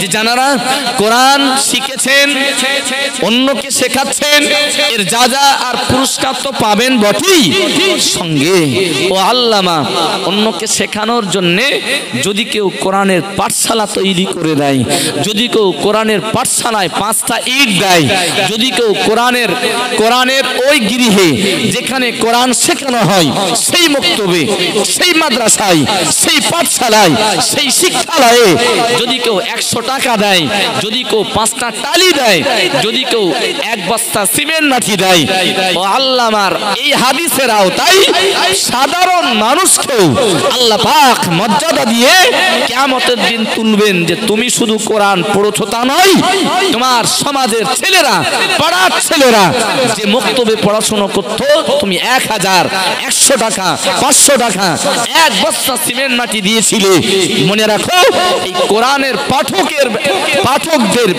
যে যারা কোরআন শিখেছেন, অন্যকে শেখাচ্ছেন, এর যা যা আর পুরস্কার তো পাবেন বটেই, সঙ্গে ও আল্লামা, অন্যকে শেখানোর জন্য যদি কেউ কোরআনের পাঠশালা তৈরি করে দেয়, যদি কেউ কোরআনের পাঠশালায় 5টা ইট দেয়, যদি কেউ কোরআনের ওই গৃহে যেখানে কোরআন শেখানো হয়, সেই মক্তবে, সেই মাদ্রাসায়, সেই পাঠশালায়, সেই শিক্ষালয়ে যদি কেউ 100 টাকা দেয়, যদি কেউ 5টা টালি দেয়, যদি কেউ 1 বস্তা সিমেন্ট লাঠি দেয়, ও আল্লামার এই হাদিসের আওতায় সাধারণ মানুষকেও আল্লাহ পাক মর্যাদা দিয়ে কিয়ামতের দিন তুলবেন, যে তুমি শুধু কোরআন পড়ছো তা নয়, তোমার সমাজের ছেলেরা, পাড়ার ছেলেরা যে মক্তবে পড়াশোনা করতো, তুমি 1000, 100 টাকা, 500 টাকা, 1 বস্তা সিমেন্ট মাটি দিয়েছিলে, মনে রাখো এই কোরআনের পাঠকদের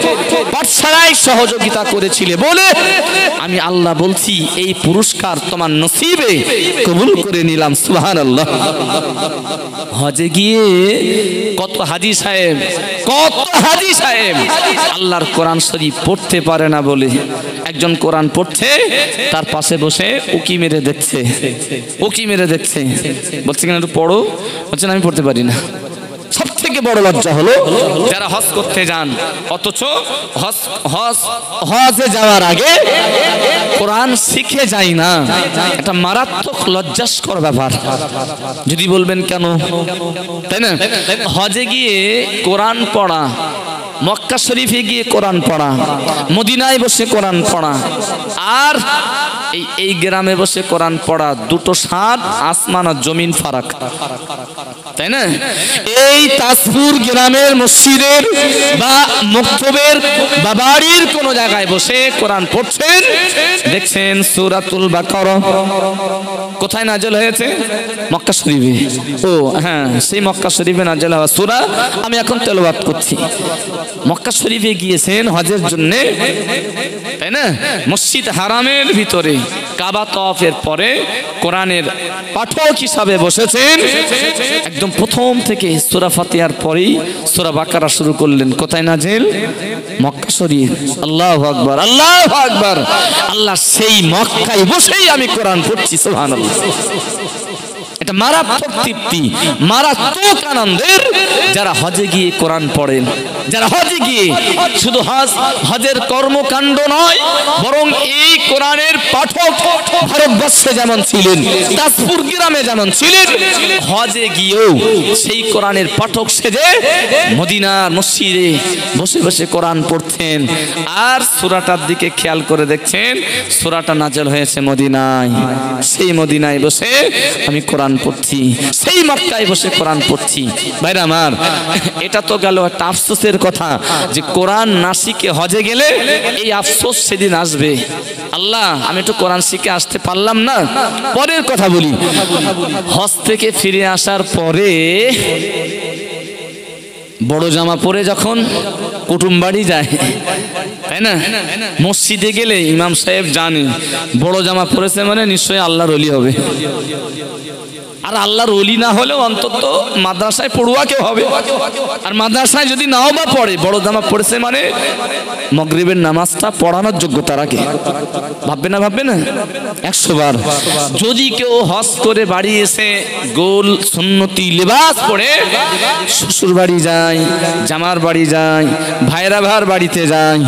পাঠশালায় সহযোগিতা করেছিলে বলে আমি আল্লাহ বলছি এই পুরস্কার তোমার নসিবে কবুল করে নিলাম। সুবহানাল্লাহ। হজে গিয়ে কত হাজী সাহেব আল্লাহর কোরআন শরীফ পড়তে পারে না বলে একজন কোরআন পড়ছে, তার পাশে বসে উকি মেরে দেখছে, বলছে কেন একটু পড়ো, বলছেন আমি পড়তে পারি না। সব থেকে বড় লজ্জা হলো যারা হজ করতে যান অথচ হজে যাওয়ার আগে কোরআন শিখে যায় না। এটা মারাত্মক লজ্জাস্কর ব্যাপার। যদি বলবেন কেন, তাই না? হজে গিয়ে কোরআন পড়া, মক্কা শরীফে গিয়ে কোরআন পড়া, মদিনায় বসে কোরআন পড়া আর এই গ্রামে বসে কোরআন পড়া, দুটো স্বাদ আসমান আর জমিন ফারাক, তাই না? এই তাজপুর গ্রামের মসজিদের বা মক্তবের বা বাড়ির কোন জায়গায় বসে কোরআন পড়ছেন, দেখছেন সূরাতুল বাকারা কোথায় নাযিল হয়েছে? মক্কা শরীফে। ও হ্যাঁ, সেই মক্কা শরীফে নাযিল হওয়া সূরা আমি এখন তেলাওয়াত করছি। মক্কা শরীফে গিয়েছেন হজের জন্য, তাই না? মসজিদ হারামের ভিতরে কাবা তওয়াফের পরে কোরআনের পাঠক হিসাবে বসেছেন। একদম প্রথম থেকে সূরা ফাতিহার পরেই সূরা বাকারা শুরু করলেন। কোথায় নাযিল? মক্কা শরীফ। আল্লাহু আকবার, আল্লাহু আকবার। আল্লাহ সেই মক্কায় বসেই আমি কোরআন পড়ছি। সুবহানাল্লাহ। এটা মারাত্মক তৃপ্তি, মারাত্মক আনন্দের যারা হজে গিয়ে কোরআন পড়েন, যারা হজে গিয়ে শুধু হজের কর্মকাণ্ড নয় বরং এই কোরআনের পাঠক ভারতবর্ষে যেমন ছিলেন, তাজপুর গ্রামে যেমন ছিলেন, হজে গিয়েও সেই কোরআনের পাঠক সেজে মদিনার মসজিদে বসে বসে কোরআন পড়তেন। আর সূরাটার দিকে খেয়াল করে দেখছেন সূরাটা নাযিল হয়েছে মদিনায়। সেই মদিনায় বসে আমি কোরআন পড়ছি, সেই মক্কায় বসে কোরআন পড়ছি। ভাইরা আমার, এটা তো গেল একটা আফসোসের কথা যে কোরআন না শিখে হজে গেলে এই আফসোস সেদিন আসবে, আল্লাহ আমি একটু কোরআন শিখে আসতে পারলাম না। পরের কথা বলি, হজ থেকে ফিরে আসার পরে বড় জামা পরে যখন কুটুম বাড়ি যায়, তাই না? মসজিদে গেলে ইমাম সাহেব জানে বড় জামা পরেছে মানে নিশ্চয়ই আল্লাহর ওলি হবে। আর আল্লাহর ওলি না হলেও অন্তত মাদ্রাসায় পড়ুয়া কেউ হবে। আর মাদ্রাসায় যদি নাও বা পড়ে, বড় জামা পড়েছে মানে মাগরিবের নামাজটা পড়ানোর যোগ্যতা রাখে। ভাববে না 100 বার। যদি কেউ হজ করে বাড়ি এসে গোল সুন্নতি লেবাস পরে শ্বশুর বাড়ি যায়, জামার বাড়ি যায়, ভাইরা ভার বাড়িতে যায়,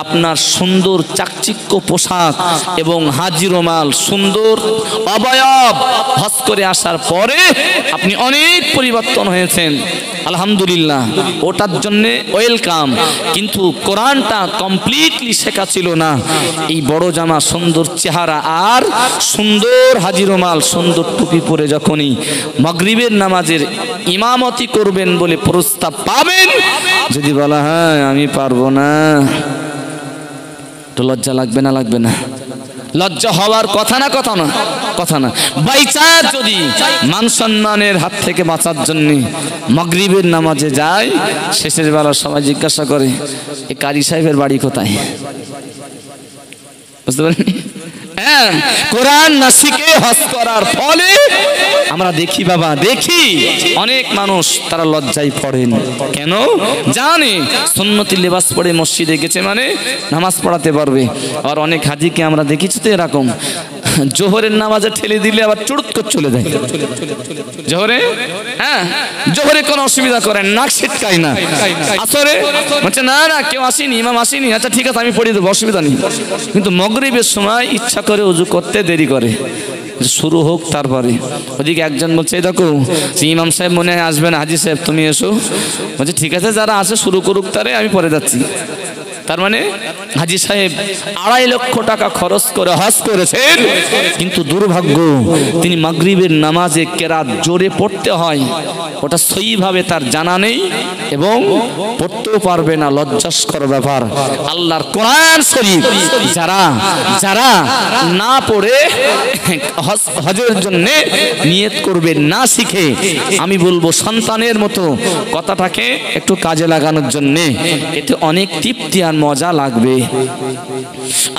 আপনার সুন্দর চাকচিক্য পোশাক এবং হাজি রুমাল, সুন্দর অবয়ব হজ করে আসার পরে আপনি অনেক পরিবর্তন হয়েছেন, আলহামদুলিল্লাহ, ওটার জন্য ওয়েলকাম। কিন্তু কোরআনটা কমপ্লিটলি শেখা ছিল না। এই বড় জামা, সুন্দর চেহারা আর সুন্দর হাজি রুমাল, সুন্দর টুপি পরে যখনই মাগরিবের নামাজের ইমামতি করবেন বলে প্রস্তাব পাবেন, যদি বলা হ্যাঁ আমি পারবো না, তো লজ্জা লাগবে না? লাগবে না? লজ্জা হওয়ার কথা না। বাইচা যদি মান সম্মানের হাত থেকে বাঁচার জন্য মাগরিবের নামাজে যায়, শেষের বেলা সবাই জিজ্ঞাসা করে এ কারি সাহেবের বাড়ি কোথায়? বুঝতে পারেন? হ্যাঁ, কোরআন না শিখে হজ করার ফলে আমরা দেখি অনেক মানুষ তারা লজ্জায় পড়েন। কেন? জানে সুন্নতি লেবাস পরে মসজিদে গেছে মানে নামাজ পড়াতে পারবে। আর অনেক হাজিকে আমরা দেখেছি তো এরকম, জোহরের নামাজে ঠেলে দিলে আবার চুড়ুত করে চলে যায় জোহরে কোনো অসুবিধা করেন না, ছিটকায় না। আসরে বলছে না কেউ আসেনি, ইমাম আসেনি, আচ্ছা ঠিক আছে আমি পড়িয়ে দেবো, অসুবিধা নেই। কিন্তু মাগরিবের সময় ইচ্ছা করে ওযু করতে দেরি করে, শুরু হোক তারপরে। ওদিকে একজন বলছে দেখো ইমাম সাহেব মনে হয় আসবেন, হাজি সাহেব তুমি এসো। বলছে ঠিক আছে, যারা আসে শুরু করুক, তারে আমি পরে যাচ্ছি। তার মানে হাজী সাহেব 2.5 লক্ষ টাকা খরচ করে হজ করেছেন, কিন্তু দুর্ভাগ্য তিনি মাগরিবের নামাজে কেরাত জোরে পড়তে হয়, ওটা সহিভাবে তার জানা নেই এবং পড়তেও পারবে না। লজ্জাস্কর ব্যাপার। আল্লাহর কোরআন শরীফ যারা যারা না পড়ে হজের জন্য নিয়ত করবে না শিখে, আমি বলবো সন্তানের মতো কথাটাকে একটু কাজে লাগানোর জন্য, এতে অনেক তৃপ্তি আর মজা লাগবে।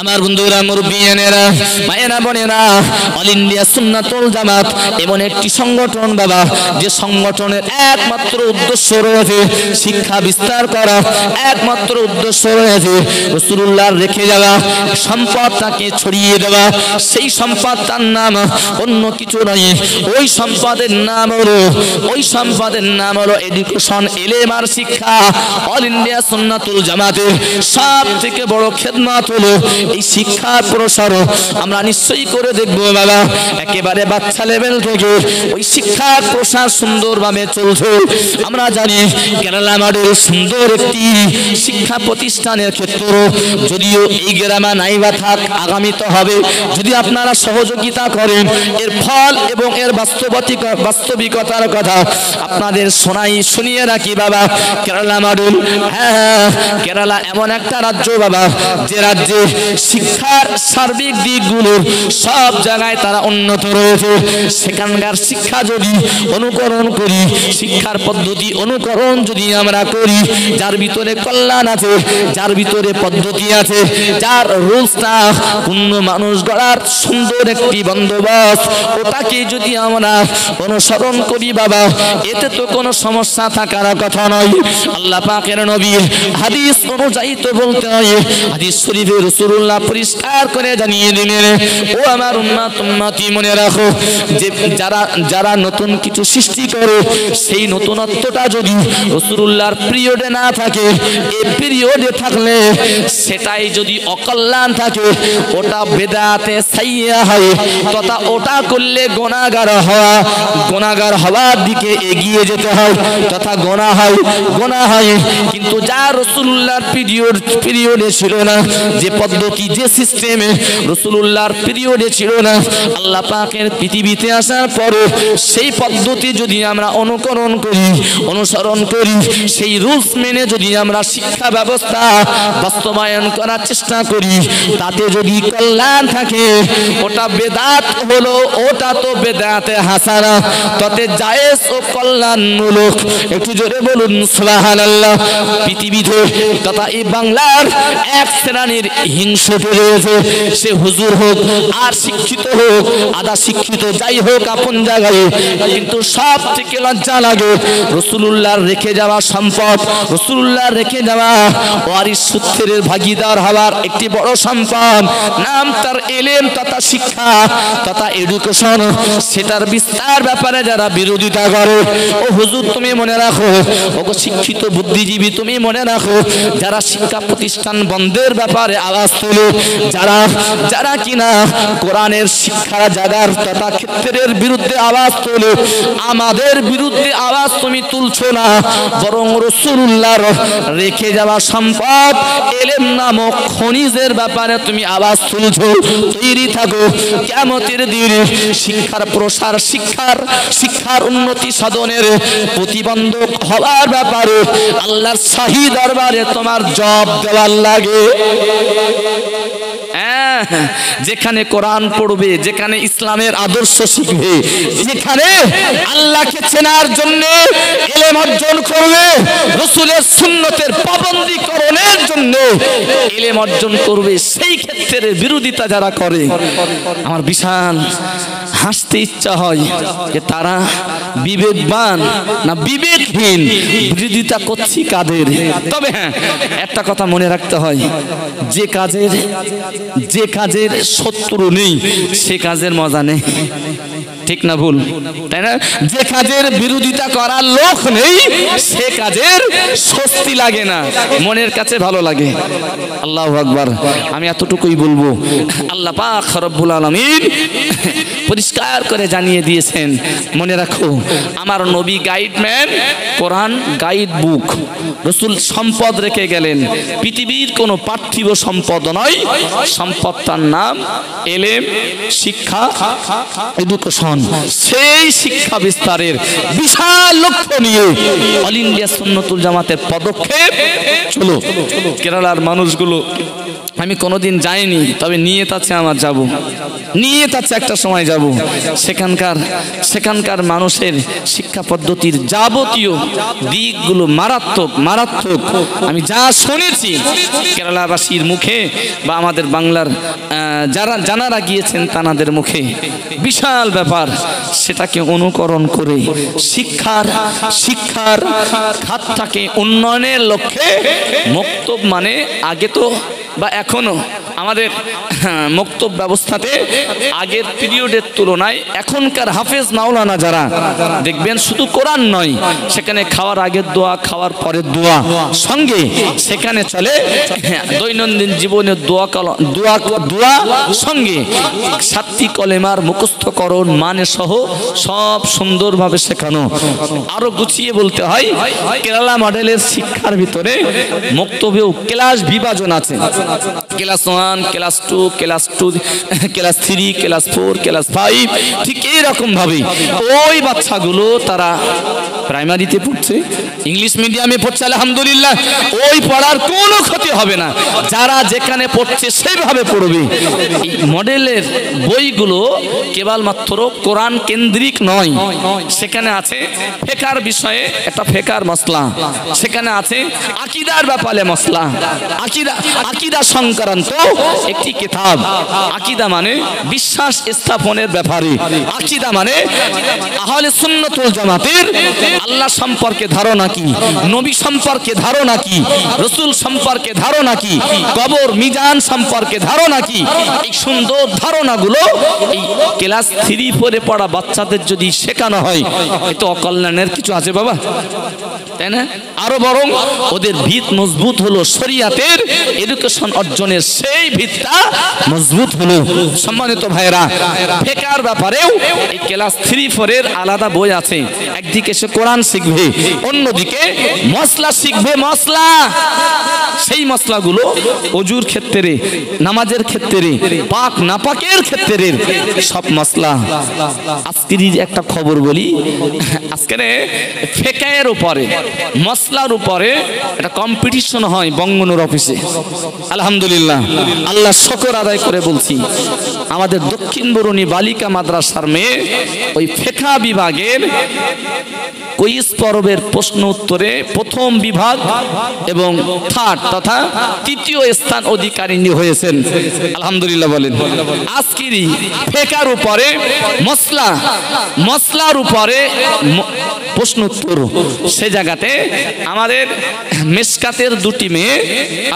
আমার বন্ধুরা, মুরব্বিয়ানেরা, মায়েরা, বোনেরা, অল ইন্ডিয়া সুন্নাতুল জামাত এমন একটি সংগঠন বাবা, যে সংগঠনের একমাত্র উদ্দেশ্য রয়েছে শিক্ষা বিস্তার করা, একমাত্র উদ্দেশ্য রয়েছে রাসূলুল্লাহর রেখে যাওয়া সম্পদটাকে ছড়িয়ে দেওয়া। সেই সম্পদ তার নাম অন্য কিছু নয়, ওই সম্পদের নাম হলো এডুকেশন, এলেম আর শিক্ষা। অল ইন্ডিয়া সুন্নাতুল জামাতের সব থেকে বড় খেদমত হলো এই শিক্ষার প্রসার। আমরা নিশ্চয়ই করে দেখবো বাবা, একেবারে বাচ্চা লেভেল থেকে ওই শিক্ষার প্রসার সুন্দরভাবে চলছে। আমরা জানি কেরালা মডেল সুন্দর একটি শিক্ষা প্রতিষ্ঠানের ক্ষেত্র, যদিও এই গ্রামে নাই বা থাক, আগামীতে হবে। যদি আপনারা সহযোগিতা করেন, এর ফল এবং এর বাস্তবিকতার কথা আপনাদের শুনিয়ে রাখি বাবা। কেরালা মডেল, হ্যাঁ, কেরালা এমন একটা রাজ্য বাবা, যে রাজ্যে শিক্ষার সার্বিক দিকগুলো সব জায়গায় তারা উন্নত রয়েছে। সেখানকার শিক্ষা যদি অনুকরণ করি, শিক্ষার পদ্ধতি অনুকরণ যদি আমরা করি, যার ভিতরে কল্যাণ আছে, যার ভিতরে পদ্ধতি আছে, যার রুলসটা পূর্ণ মানুষ গড়ার সুন্দর একটি বন্দোবস্ত, ওটাকে যদি আমরা অনুসরণ করি বাবা, এতে তো কোনো সমস্যা থাকার কথা নয়। আল্লাহ পাকের নবীর হাদিস অনুযায়ী তো বলতে হয়, হাদিস শরীফে রাসূলুল্লাহ পরিষ্কার করে জানিয়ে দিলেন, ও আমার উম্মতি মনে রাখো, যে যারা নতুন কিছু সৃষ্টি করে, সেই নতুনত্বটা যদি রাসূলুল্লাহর পিরিয়ডে না থাকে, এই পিরিয়ডে থাকলে সেটাই যদি অকল্যাণ থাকে, ওটা বেদাতে সাইয়্যা হয়, তথা ওটা করলে গুনাহগার হওয়ার দিকে এগিয়ে যেতে হয়, তথা গুনাহ হয়। কিন্তু যা রাসূলুল্লাহর পিরিয়ডে ছিল না, যে পদ্ধতি, যে সিস্টেমে রাসূলুল্লাহর পিরিয়ডে ছিল না, আল্লাহ পাকের পৃথিবীতে আসার পরে সেই পদ্ধতি যদি আমরা অনুসরণ করি, সেই রুলস মেনে যদি আমরা শিক্ষা ব্যবস্থা বাস্তবায়ন করার চেষ্টা করি, তাতে যদি কল্যাণ থাকে, ওটা বেদাত হলো, ওটা তো বেদাতে হাসানা, তাতে জায়েজ ও কল্যাণমূলক। একটু জোরে বলুন সুবহানাল্লাহ। পৃথিবীতে তথা এই বাংলার এক শ্রেণীর হিংসুক রয়েছে, সে হুজুর হোক আর শিক্ষিত হোক, আধা শিক্ষিত, যাই হোক আপন জায়গায়, কিন্তু সব থেকে লজ্জা লাগে রাসূলুল্লাহর রেখে যাওয়া সম্পদ, রাসূলুল্লাহর রেখে যাওয়া ওয়ারিস সূত্রের ভাগীদার হওয়ার একটি বড় সম্পদ, নাম তার এলেম তথা শিক্ষা তথা এডুকেশন, সেটার বিস্তার ব্যাপারে যারা বিরোধিতা করে, ও হুজুর তুমি মনে রাখো, ও শিক্ষিত বুদ্ধিজীবী তুমি মনে রাখো, যারা শিক্ষা প্রতিষ্ঠান বন্ধের ব্যাপারে আওয়াজ তোলে, যারা কিনা কোরআনের শিক্ষা জাগার তথা ক্ষেত্রের বিরুদ্ধে আওয়াজ তোলে, আমাদের বিরুদ্ধে আওয়াজ তুমি তুলছো না, বরং রাসূলুল্লাহর রেখে যাওয়া সম্পদ এলেম নামক খনিজের ব্যাপারে তুমি আওয়াজ তুলছো। তৈরি থাকো, কিয়ামতের দিনে শিক্ষার প্রসার, শিক্ষার উন্নতি সাধনের প্রতিবন্ধক হওয়ার ব্যাপারে আল্লাহর শাহী দরবারে তোমার জবাব দেওয়ার লাগে। যেখানে কোরআন পড়বে, যেখানে ইসলামের আদর্শ শিখবে, যেখানে আল্লাহকে চেনার জন্য ইলম অর্জন করবে, রাসূলের সুন্নতের পাবন্দীকরণের জন্য ইলম অর্জন করবে, সেই ক্ষেত্রে বিরোধিতা যারা করে, আমার বিশাল হাসতে ইচ্ছা হয় যে তারা বিবেকবান না বিবেকহীন, বিরোধিতা করছি কাদের। তবে হ্যাঁ, একটা কথা মনে রাখতে হয়, যে কাজের শত্রু নেই, সে কাজের মজা নেই। ঠিক না ভুল? তাই না? যে কাজের বিরোধিতা করার লোক নেই সে কাজের স্বস্তি লাগে না, মনের কাছে ভালো লাগে। আল্লাহু আকবার। আমি এতটুকুই বলবো, আল্লাহ পাক রব্বুল আলামিন পরিষ্কার করে জানিয়ে দিয়েছেন, মনে রাখো আমার নবী গাইডম্যান, কোরআন গাইড বুক। রাসূল সম্পদ রেখে গেলেন, পৃথিবীর কোনো পার্থিব সম্পদ নয়, সম্পদ তার নাম এলেম, শিক্ষা, এডুকেশন। সেই শিক্ষা বিস্তারের বিশাল লক্ষ্য নিয়ে অল ইন্ডিয়া সুন্নতুল জামাতের পদক্ষেপ। চলো কেরালার মানুষগুলো আমি কোনোদিন যাইনি, তবে নিয়ত আছে আমার যাব, নিয়ত আছে একটা সময় যাব। সেখানকার মানুষের শিক্ষা পদ্ধতির যাবতীয় দিকগুলো মারাত্মক মারাত্মক। আমি যা শুনেছি কেরালাবাসীর মুখে বা আমাদের বাংলার যারা গিয়েছেন তানাদের মুখে, বিশাল ব্যাপার। সেটাকে অনুকরণ করে শিক্ষার খাতটাকে উন্নয়নের লক্ষ্যে মক্তব মানে আগে তো বা এখনো আমাদের মক্তব ব্যবস্থাতে আগের পিরিয়ডের তুলনায় এখনকার হাফেজ মাওলানা যারা দেখবেন শুধু কোরআন নয়, সেখানে খাওয়ার আগের দোয়া, খাওয়ার পরের দোয়া, সঙ্গে সেখানে চলে দৈনন্দিন জীবনের দোয়া সঙ্গে 7টি কলেমার মুখস্থকরণ মানে সহ সব সুন্দরভাবে শেখানো। আরো গুছিয়ে বলতে হয়, কেরালা মডেলের শিক্ষার ভিতরে মক্তবেও ক্লাস বিভাজন আছে। Class 1, class 2, class 3, class 4, class 5। ঠিক এইরকম ভাবে ওই বাচ্চাগুলো তারা প্রাইমারিতে পড়ছে, ইংলিশ মিডিয়ামে পড়ছে, আলহামদুলিল্লাহ, ওই পড়ার কোনো ক্ষতি হবে না। যারা যেখানে পড়ছে সেইভাবে পড়বে। এই মডেলের বইগুলো কেবলমাত্র কোরআন কেন্দ্রিক নয়, সেখানে আছে ফিকহের বিষয়ে একটা ফিকহের মাসলা, সেখানে আছে আকীদার ব্যাপারে মাসলা, আকীদা সংক্রান্ত একটি কিতাব। আকীদা মানে বিশ্বাস স্থাপনের ব্যাপারে, আকীদা মানে আহলে সুন্নাত ওয়াল জামাতের আল্লাহ সম্পর্কে ধারণা কি, নবী সম্পর্কে ধারণা কি, রাসূল সম্পর্কে ধারণা কি, কবর মিজান সম্পর্কে ধারণা কি। এই সুন্দর ধারণাগুলো এই ক্লাস 3 পড়ে পড়া বাচ্চাদের যদি শেখানো হয়, এত অকল্যাণের কিছু আছে বাবা, তাই না? আরো বরং ওদের ভিত মজবুত হলো, শরীয়তের এডুকেশন অর্জনের সেই ভিতটা মজবুত হলো। সম্মানিত ভাইরা, ফিকহের ব্যাপারেও এই ক্লাস 3-4 এর আলাদা বই আছে। একদিকে সে কোরআন শিখবে, অন্যদিকে মসলা শিখবে, মসলা। সেই মসলাগুলো ওযুর ক্ষেত্রে, নামাজের ক্ষেত্রে, পাক নাপাকের ক্ষেত্রে সব মসলা। আজকের একটা খবর বলি, আজকের ফিকহের উপরে, মসলার উপরে একটা কম্পিটিশন হয় বঙ্গনুর অফিসে। আলহামদুলিল্লাহ, আল্লাহ শুকর আদায় করে বলছি, আমাদের দক্ষিণ বরুণী বালিকা মাদ্রাসার মেয়ে ওই ফিকহ বিভাগের কুইজ পর্বের প্রশ্ন উত্তরে প্রথম বিভাগ এবং 3rd তথা 3য় স্থান অধিকারিণী হয়েছেন। আলহামদুলিল্লাহ বলেন। আজকের ফিকহের উপরে মসলার উপরে প্রশ্ন উত্তর, সে জায়গাতে আমাদের মিশকাতের 2টি মেয়ে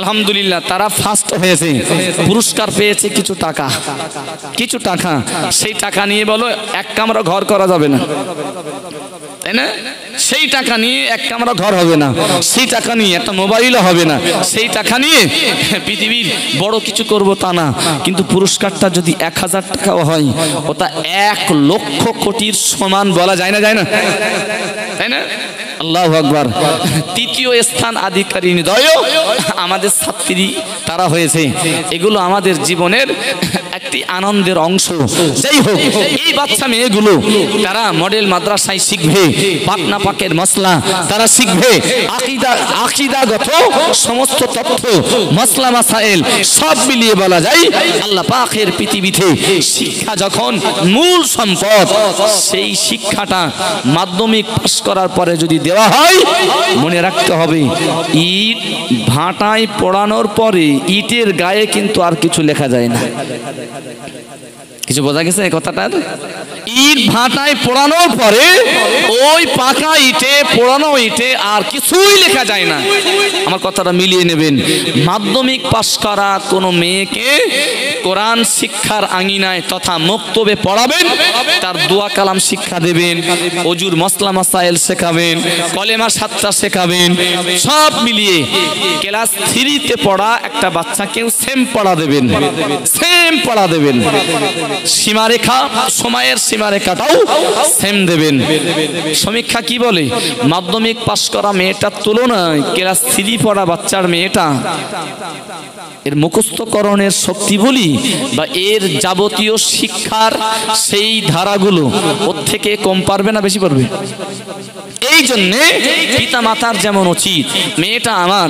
আলহামদুলিল্লাহ তারা ফার্স্ট হয়েছে, পুরস্কার পেয়েছে কিছু টাকা। সেই টাকা নিয়ে বলো এক কামরা ঘর করা যাবে না, তাই না? সেই টাকা নিয়ে এক কামরা ঘর হবে না, সেই টাকা নিয়ে একটা মোবাইলও হবে না, সেই টাকা নিয়ে পৃথিবীর বড় কিছু করব তা না। কিন্তু পুরস্কারটা যদি 1000 টাকাও হয়, ওটা 1 লক্ষ কোটির সমান বলা যায় না, তাই না? আল্লাহু আকবার। 3য় স্থান অধিকারিণী দয় আমাদের ছাত্রী তারা হয়েছে। এগুলো আমাদের জীবনের একটি আনন্দের অংশ। যাই হোক, এই বাচ্চা মেয়েগুলো তারা মডেল মাদ্রাসায় শিখবে পাক না পাকের মসলা, তারা শিখবে আকীদাগত সমস্ত তথ্য, মসলা মাসাইল সব মিলিয়ে বলা যায় আল্লাহ পাকের পৃথিবীতে শিক্ষা যখন মূল সম্পদ, সেই শিক্ষাটা মাধ্যমিক পাস করার পরে যদি দেওয়া হয়, মনে রাখতে হবে ইট ভাটায় পড়ানোর পরে ইটের গায়ে কিন্তু আর কিছু লেখা যায় না। কিছু বোঝা গেছে এই কথাটা? ইট ভাটায় পোড়ানোর পরে ওই পাকা ইটে পোড়ানো ইটে আর কিছুই লেখা যায় না। আমার কথাটা মিলিয়ে নেবেন। মাধ্যমিক পাশ করা কোনো মেয়েকে কোরআন শিক্ষার আঙিনায় তথা মক্তবে পড়াবেন, তার দোয়া কালাম শিক্ষা দেবেন, অজুর মসলা মাসাইল শেখাবেন, কলেমা 7টা শেখাবেন, সব মিলিয়ে ক্লাস 3-তে পড়া একটা বাচ্চাকেও সেম পড়া দেবেন, সেম পড়া দেবেন। সীমারেখা, সময়ের সীমারেখাটাও সেম দেবেন। সমীক্ষা কি বলে? মাধ্যমিক পাশ করা মেয়েটার তুলনায় ক্লাস 3 পড়া বাচ্চার মেয়েটা এর মুখস্থকরণের শক্তি বলি বা এর যাবতীয় শিক্ষার সেই ধারাগুলো ওর থেকে কম পারবে না বেশি পারবে? এই জন্যে পিতা মাতার যেমন উচিত, মেয়েটা আমার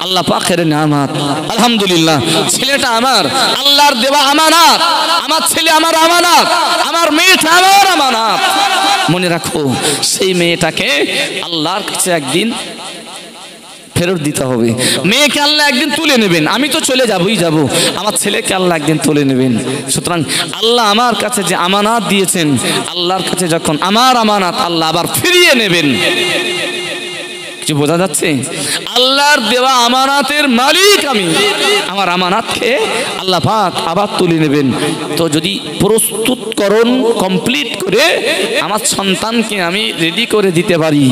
আল্লাহ পাকের নিয়ামত, আলহামদুলিল্লাহ, ছেলেটা আমার আল্লাহর দেওয়া আমানত, আমার ছেলে আমার আমানত, আমার মেয়েটা আমার আমানত। মনে রাখো, সেই মেয়েটাকে আল্লাহর কাছে একদিন ফেরত দিতে হবে। মেয়েকে আল্লাহ একদিন তুলে নেবেন, আমি তো চলে যাবই যাব, আমার ছেলেকে আল্লাহ একদিন তুলে নেবেন। সুতরাং আল্লাহ আমার কাছে যে আমানত দিয়েছেন, আল্লাহর কাছে যখন আমার আমানত আল্লাহ আবার ফিরিয়ে নেবেন। কিছু বোঝা যাচ্ছে? আল্লাহর দেওয়া আমানাতের মালিক আমি, আমার আমানাতকে আল্লাহ পাক আবার তুলে নেবেন। তো যদি প্রস্তুতকরণ কমপ্লিট করে আমার সন্তানকে আমি রেডি করে দিতে পারি,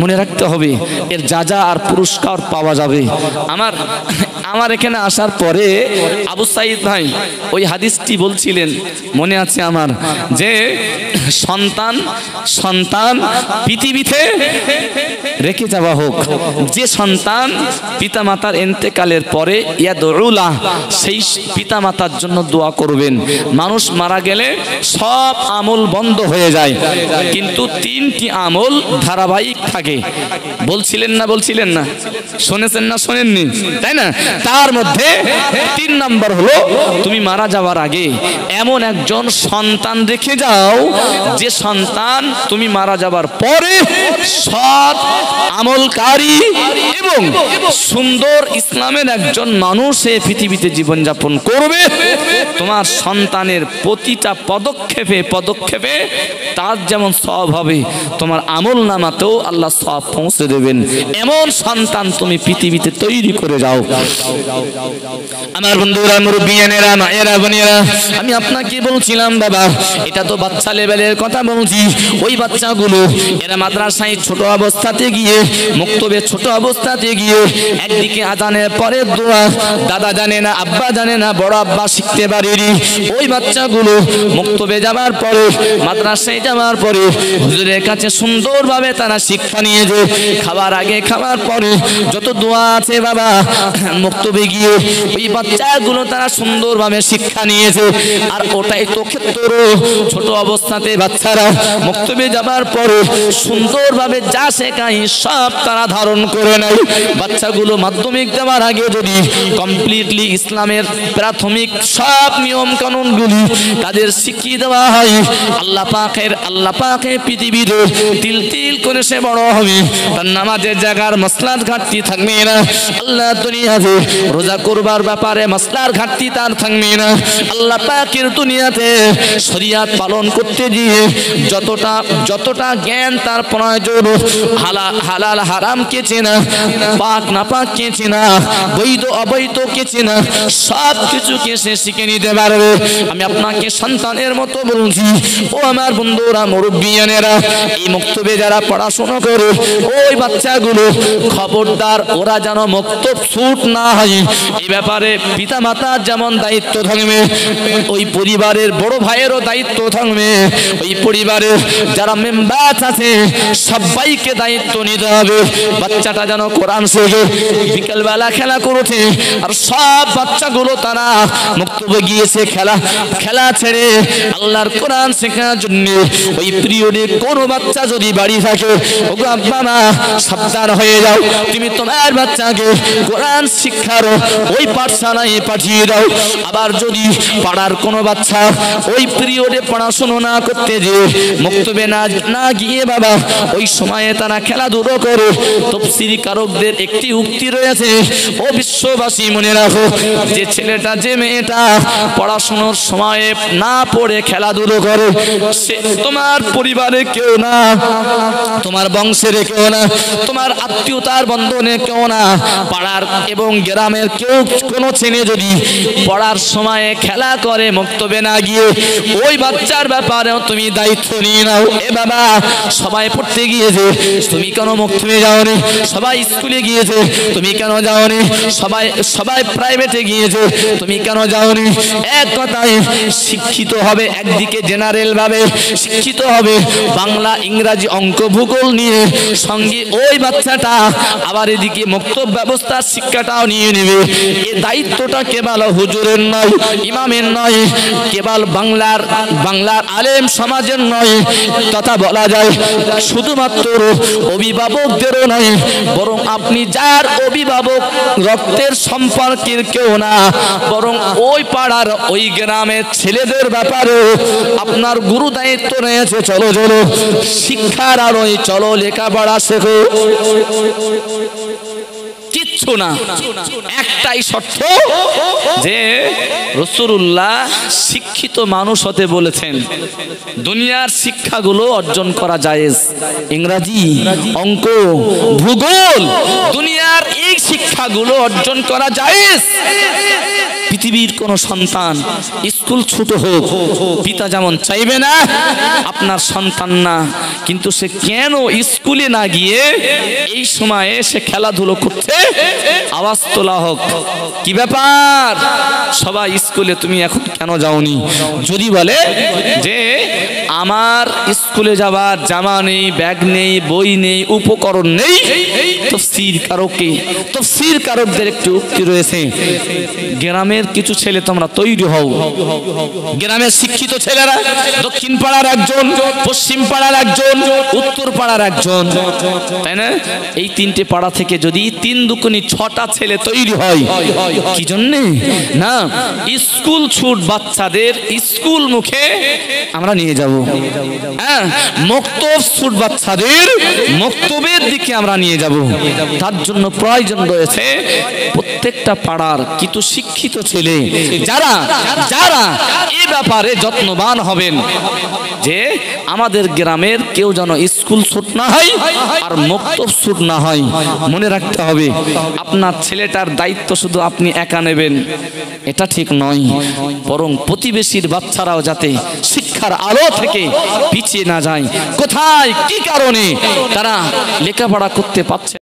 মনে রাখতে হবে এর যা যা আর পুরস্কার পাওয়া যাবে। আমার এখানে আসার পরে আবু সাইদ ভাই ওই হাদিসটি বলছিলেন, মনে আছে আমার, যে সন্তান পৃথিবীতে রেখে যাওয়া হোক, যে সন্তান পিতামাতার ইন্তেকালের পরে ইয়াদউলাহ, সেই পিতামাতার জন্য দোয়া করবেন। মানুষ মারা গেলে সব আমল বন্ধ হয়ে যায়, কিন্তু 3টি আমল ধারাবাহিক থাকে। বলছিলেন না? শুনেছেন না শোনেননি? তাই না? তার মধ্যে 3 নম্বর হলো, তুমি মারা যাওয়ার আগে এমন একজন সন্তান রেখে যাও, যে সন্তান তুমি মারা যাবার পরে সৎ আমলকারী এবং সুন্দর ইসলামের একজন মানুষ এই পৃথিবীতে জীবনযাপন করবে। তোমার সন্তানের প্রতিটা পদক্ষেপে তার যেমন সওয়াব হবে, তোমার আমল নামাতেও আল্লাহ সওয়াব পৌঁছে দেবেন। এমন সন্তান তুমি পৃথিবীতে তৈরি করে যাও। আমার বন্ধুরা, মুরব্বিয়ানেরা, মায়েরা, বোনেরা, আমি আপনাকে বলছিলাম বাবা, এটা তো বাচ্চা লেভেলের কথা বলছি। ওই বাচ্চাগুলো এরা মাদ্রাসায় ছোট অবস্থাতে গিয়ে, মুক্তবে ছোট অবস্থাতে গিয়ে, একদিকে আজানের পরে দোয়া দাদা জানে না, আব্বা জানে না, বড় আব্বা শিখতে পারেনি। ওই বাচ্চাগুলো মুক্তবে যাবার পরে, মাদ্রাসায় যাওয়ার পরে হুজুরের কাছে সুন্দরভাবে তারা শিক্ষা নিয়েছে। খাবার আগে, খাবার পরে যত দোয়া আছে বাবা, মুক্তবে গিয়ে ওই বাচ্চাগুলো তারা সুন্দরভাবে শিক্ষা নিয়েছে। আর ওটাই তো ক্ষেত্র, ছোট অবস্থাতে বাচ্চারা মুক্তবে যাবার পরে সুন্দরভাবে যা শেখায় সব তারা ধারণ করে নেয়। বাচ্চাগুলো মাধ্যমিক দেওয়ার আগে যদি কমপ্লিটলি ইসলামের প্রাথমিক সব নিয়ম কানুনগুলি তাদের শিখিয়ে দেওয়া হয়, আল্লাহ পাকের পৃথিবীতে তিল তিল করে সে বড় হবে। তার নামাজের জায়গার মসলার ঘাটতি থাকবে না, আল্লাহ দুনিয়াতে রোজা করবার ব্যাপারে মসলার ঘাটতি তার থাকবে না। আল্লাহ পাকের দুনিয়াতে শরিয়াত পালন করতে গিয়ে যতটা জ্ঞান তার প্রয়োজন, হালাল হারাম কে চেনা, পাক না পাক কে চেনা, বৈধ অবৈধ কে চেনা, সব কিছুকে সে শিখে নিতে পারবে। আমি আপনাকে সন্তানের মতো বলছি, ও আমার বন্ধুরা, মুরব্বিয়ানেরা, এই মক্তবে যারা পড়াশোনা করে ওই বাচ্চাগুলো খবরদার, ওরা যেন মক্তব ছুট না হয়, এই ব্যাপারে পিতা মাতার যেমন দায়িত্ব থাকবে, ওই পরিবারের বড় ভাইয়েরও দায়িত্ব থাকবে, ওই পরিবারের যারা মেম্বার আছে সবাইকে দায়িত্ব নিতে হবে। বাচ্চাটা যেন কোরআন শেখে, বিকেলবেলা খেলা করছে, আর সব বাচ্চাগুলো তারা মক্তবে গিয়েছে খেলা ছেড়ে আল্লাহর কোরআন শেখার জন্য। ওই পিরিয়ডে কোনো বাচ্চা যদি বাড়ি থাকে, ওগো আব্বা মা সাবধান হয়ে যাও, তুমি তোমার বাচ্চাকে কোরআন শিক্ষার ওই পাঠশালায় পাঠিয়ে দাও। আবার যদি পাড়ার কোনো বাচ্চা ওই পিরিয়ডে পড়াশোনা না করতে যেয়ে মক্তবে না গিয়ে বাবা ওই সময়ে তারা খেলাধুলো করে, তাফসীর কারকদের একটি উক্তি রয়েছে, ও বিশ্ববাসী মনে রাখো, যে ছেলেটা যে মেয়েটা পড়াশোনার সময় না পড়ে খেলাধুলো করে, সে তোমার পরিবারে কেউ না, তোমার বংশের কেউ না, তোমার আত্মীয়তার বন্ধনে কেউ না, পাড়ার এবং গ্রামের কেউ কোনো ছেলে যদি পড়ার সময় খেলা করে মক্তবে না গিয়ে, ওই বাচ্চার ব্যাপারেও তুমি দায়িত্ব নিয়ে নাও। এ বাবা, সবাই পড়তে গিয়েছে, তুমি কেন মক্তবে যাওনি? সবাই স্কুলে গিয়েছে, তুমি কেন যাওনি? সবাই প্রাইভেটে গিয়েছে, তুমি কেন যাওনি? এক কথায় শিক্ষিত হবে, একদিকে জেনারেল ভাবে শিক্ষিত হবে, বাংলা ইংরাজি অঙ্ক ভূগোল নিয়ে, সঙ্গে ওই বাচ্চাটা আবার এদিকে মক্তব ব্যবস্থার শিক্ষাটাও নিয়ে নেবে। এই দায়িত্বটা কেবল হুজুরের নয়, ইমামের নয়, কেবল বাংলার আলেম সমাজের নয়, তথা বলা যায় শুধুমাত্র অভিভাবকদেরও নয়, বরং আপনি যার অভিভাবক রক্তের সম্পর্কের কেউ না, বরং ওই পাড়ার ওই গ্রামের ছেলেদের ব্যাপারে আপনার গুরু দায়িত্ব রয়েছে। চলো চলো শিক্ষার আলোয় চলো, লেখাপড়া শেখো। কিচ্ছু না, একটাই শর্ত যে রাসূলুল্লাহ শিক্ষিত মানুষ হতে বলেছেন। দুনিয়ার শিক্ষাগুলো অর্জন করা জায়েজ, ইংরেজি, অঙ্ক, ভূগোল, দুনিয়ার এই শিক্ষাগুলো অর্জন করা জায়েজ। পৃথিবীর কোন সন্তান স্কুল ছুট হোক, পিতা যেমন চাইবে না আপনার সন্তান না, কিন্তু সে কেন স্কুলে না গিয়ে এই সময়ে সে খেলাধুলো করছে, আওয়াজ তোলা হোক, কি ব্যাপার সবাই স্কুলে, তুমি এখন কেন যাওনি? যদি বলে যে আমার স্কুলে যাবার জামা নেই, ব্যাগ নেই, বই নেই, উপকরণ নেই, তাফসীর কারকদের একটু উক্তি রয়েছে, গ্রামের কিছু ছেলে তোমরা তৈরি হও, গ্রামের শিক্ষিত ছেলেরা, দক্ষিণ পাড়ার একজন, পশ্চিম পাড়ার একজন, উত্তর পাড়ার একজন, তাই না? এই তিনটে পাড়া থেকে যদি 3 দুগুণে 6টা ছেলে তৈরি হয়, কি জন্যে না, স্কুল ছুট বাচ্চাদের স্কুল মুখে আমরা নিয়ে যাব, হ্যাঁ, মক্তব ছুট বাচ্চাদের মক্তবের দিকে আমরা নিয়ে যাব। তার জন্য প্রয়োজন রয়েছে প্রত্যেকটা পাড়ার কিছু শিক্ষিত ছেলে, যারা এই ব্যাপারে যত্নবান হবেন যে আমাদের গ্রামের কেউ যেন স্কুল ছুট না হয় আর মক্তব ছুট না হয়। মনে রাখতে হবে, আপনার ছেলেটার দায়িত্ব শুধু আপনি একা নেবেন এটা ঠিক নয়, বরং প্রতিবেশীর বাচ্চারাও যাতে শিক্ষার আলো থেকে পিছিয়ে না যায়। কোথায় কি কারণে তারা লেখাপড়া করতে পারছে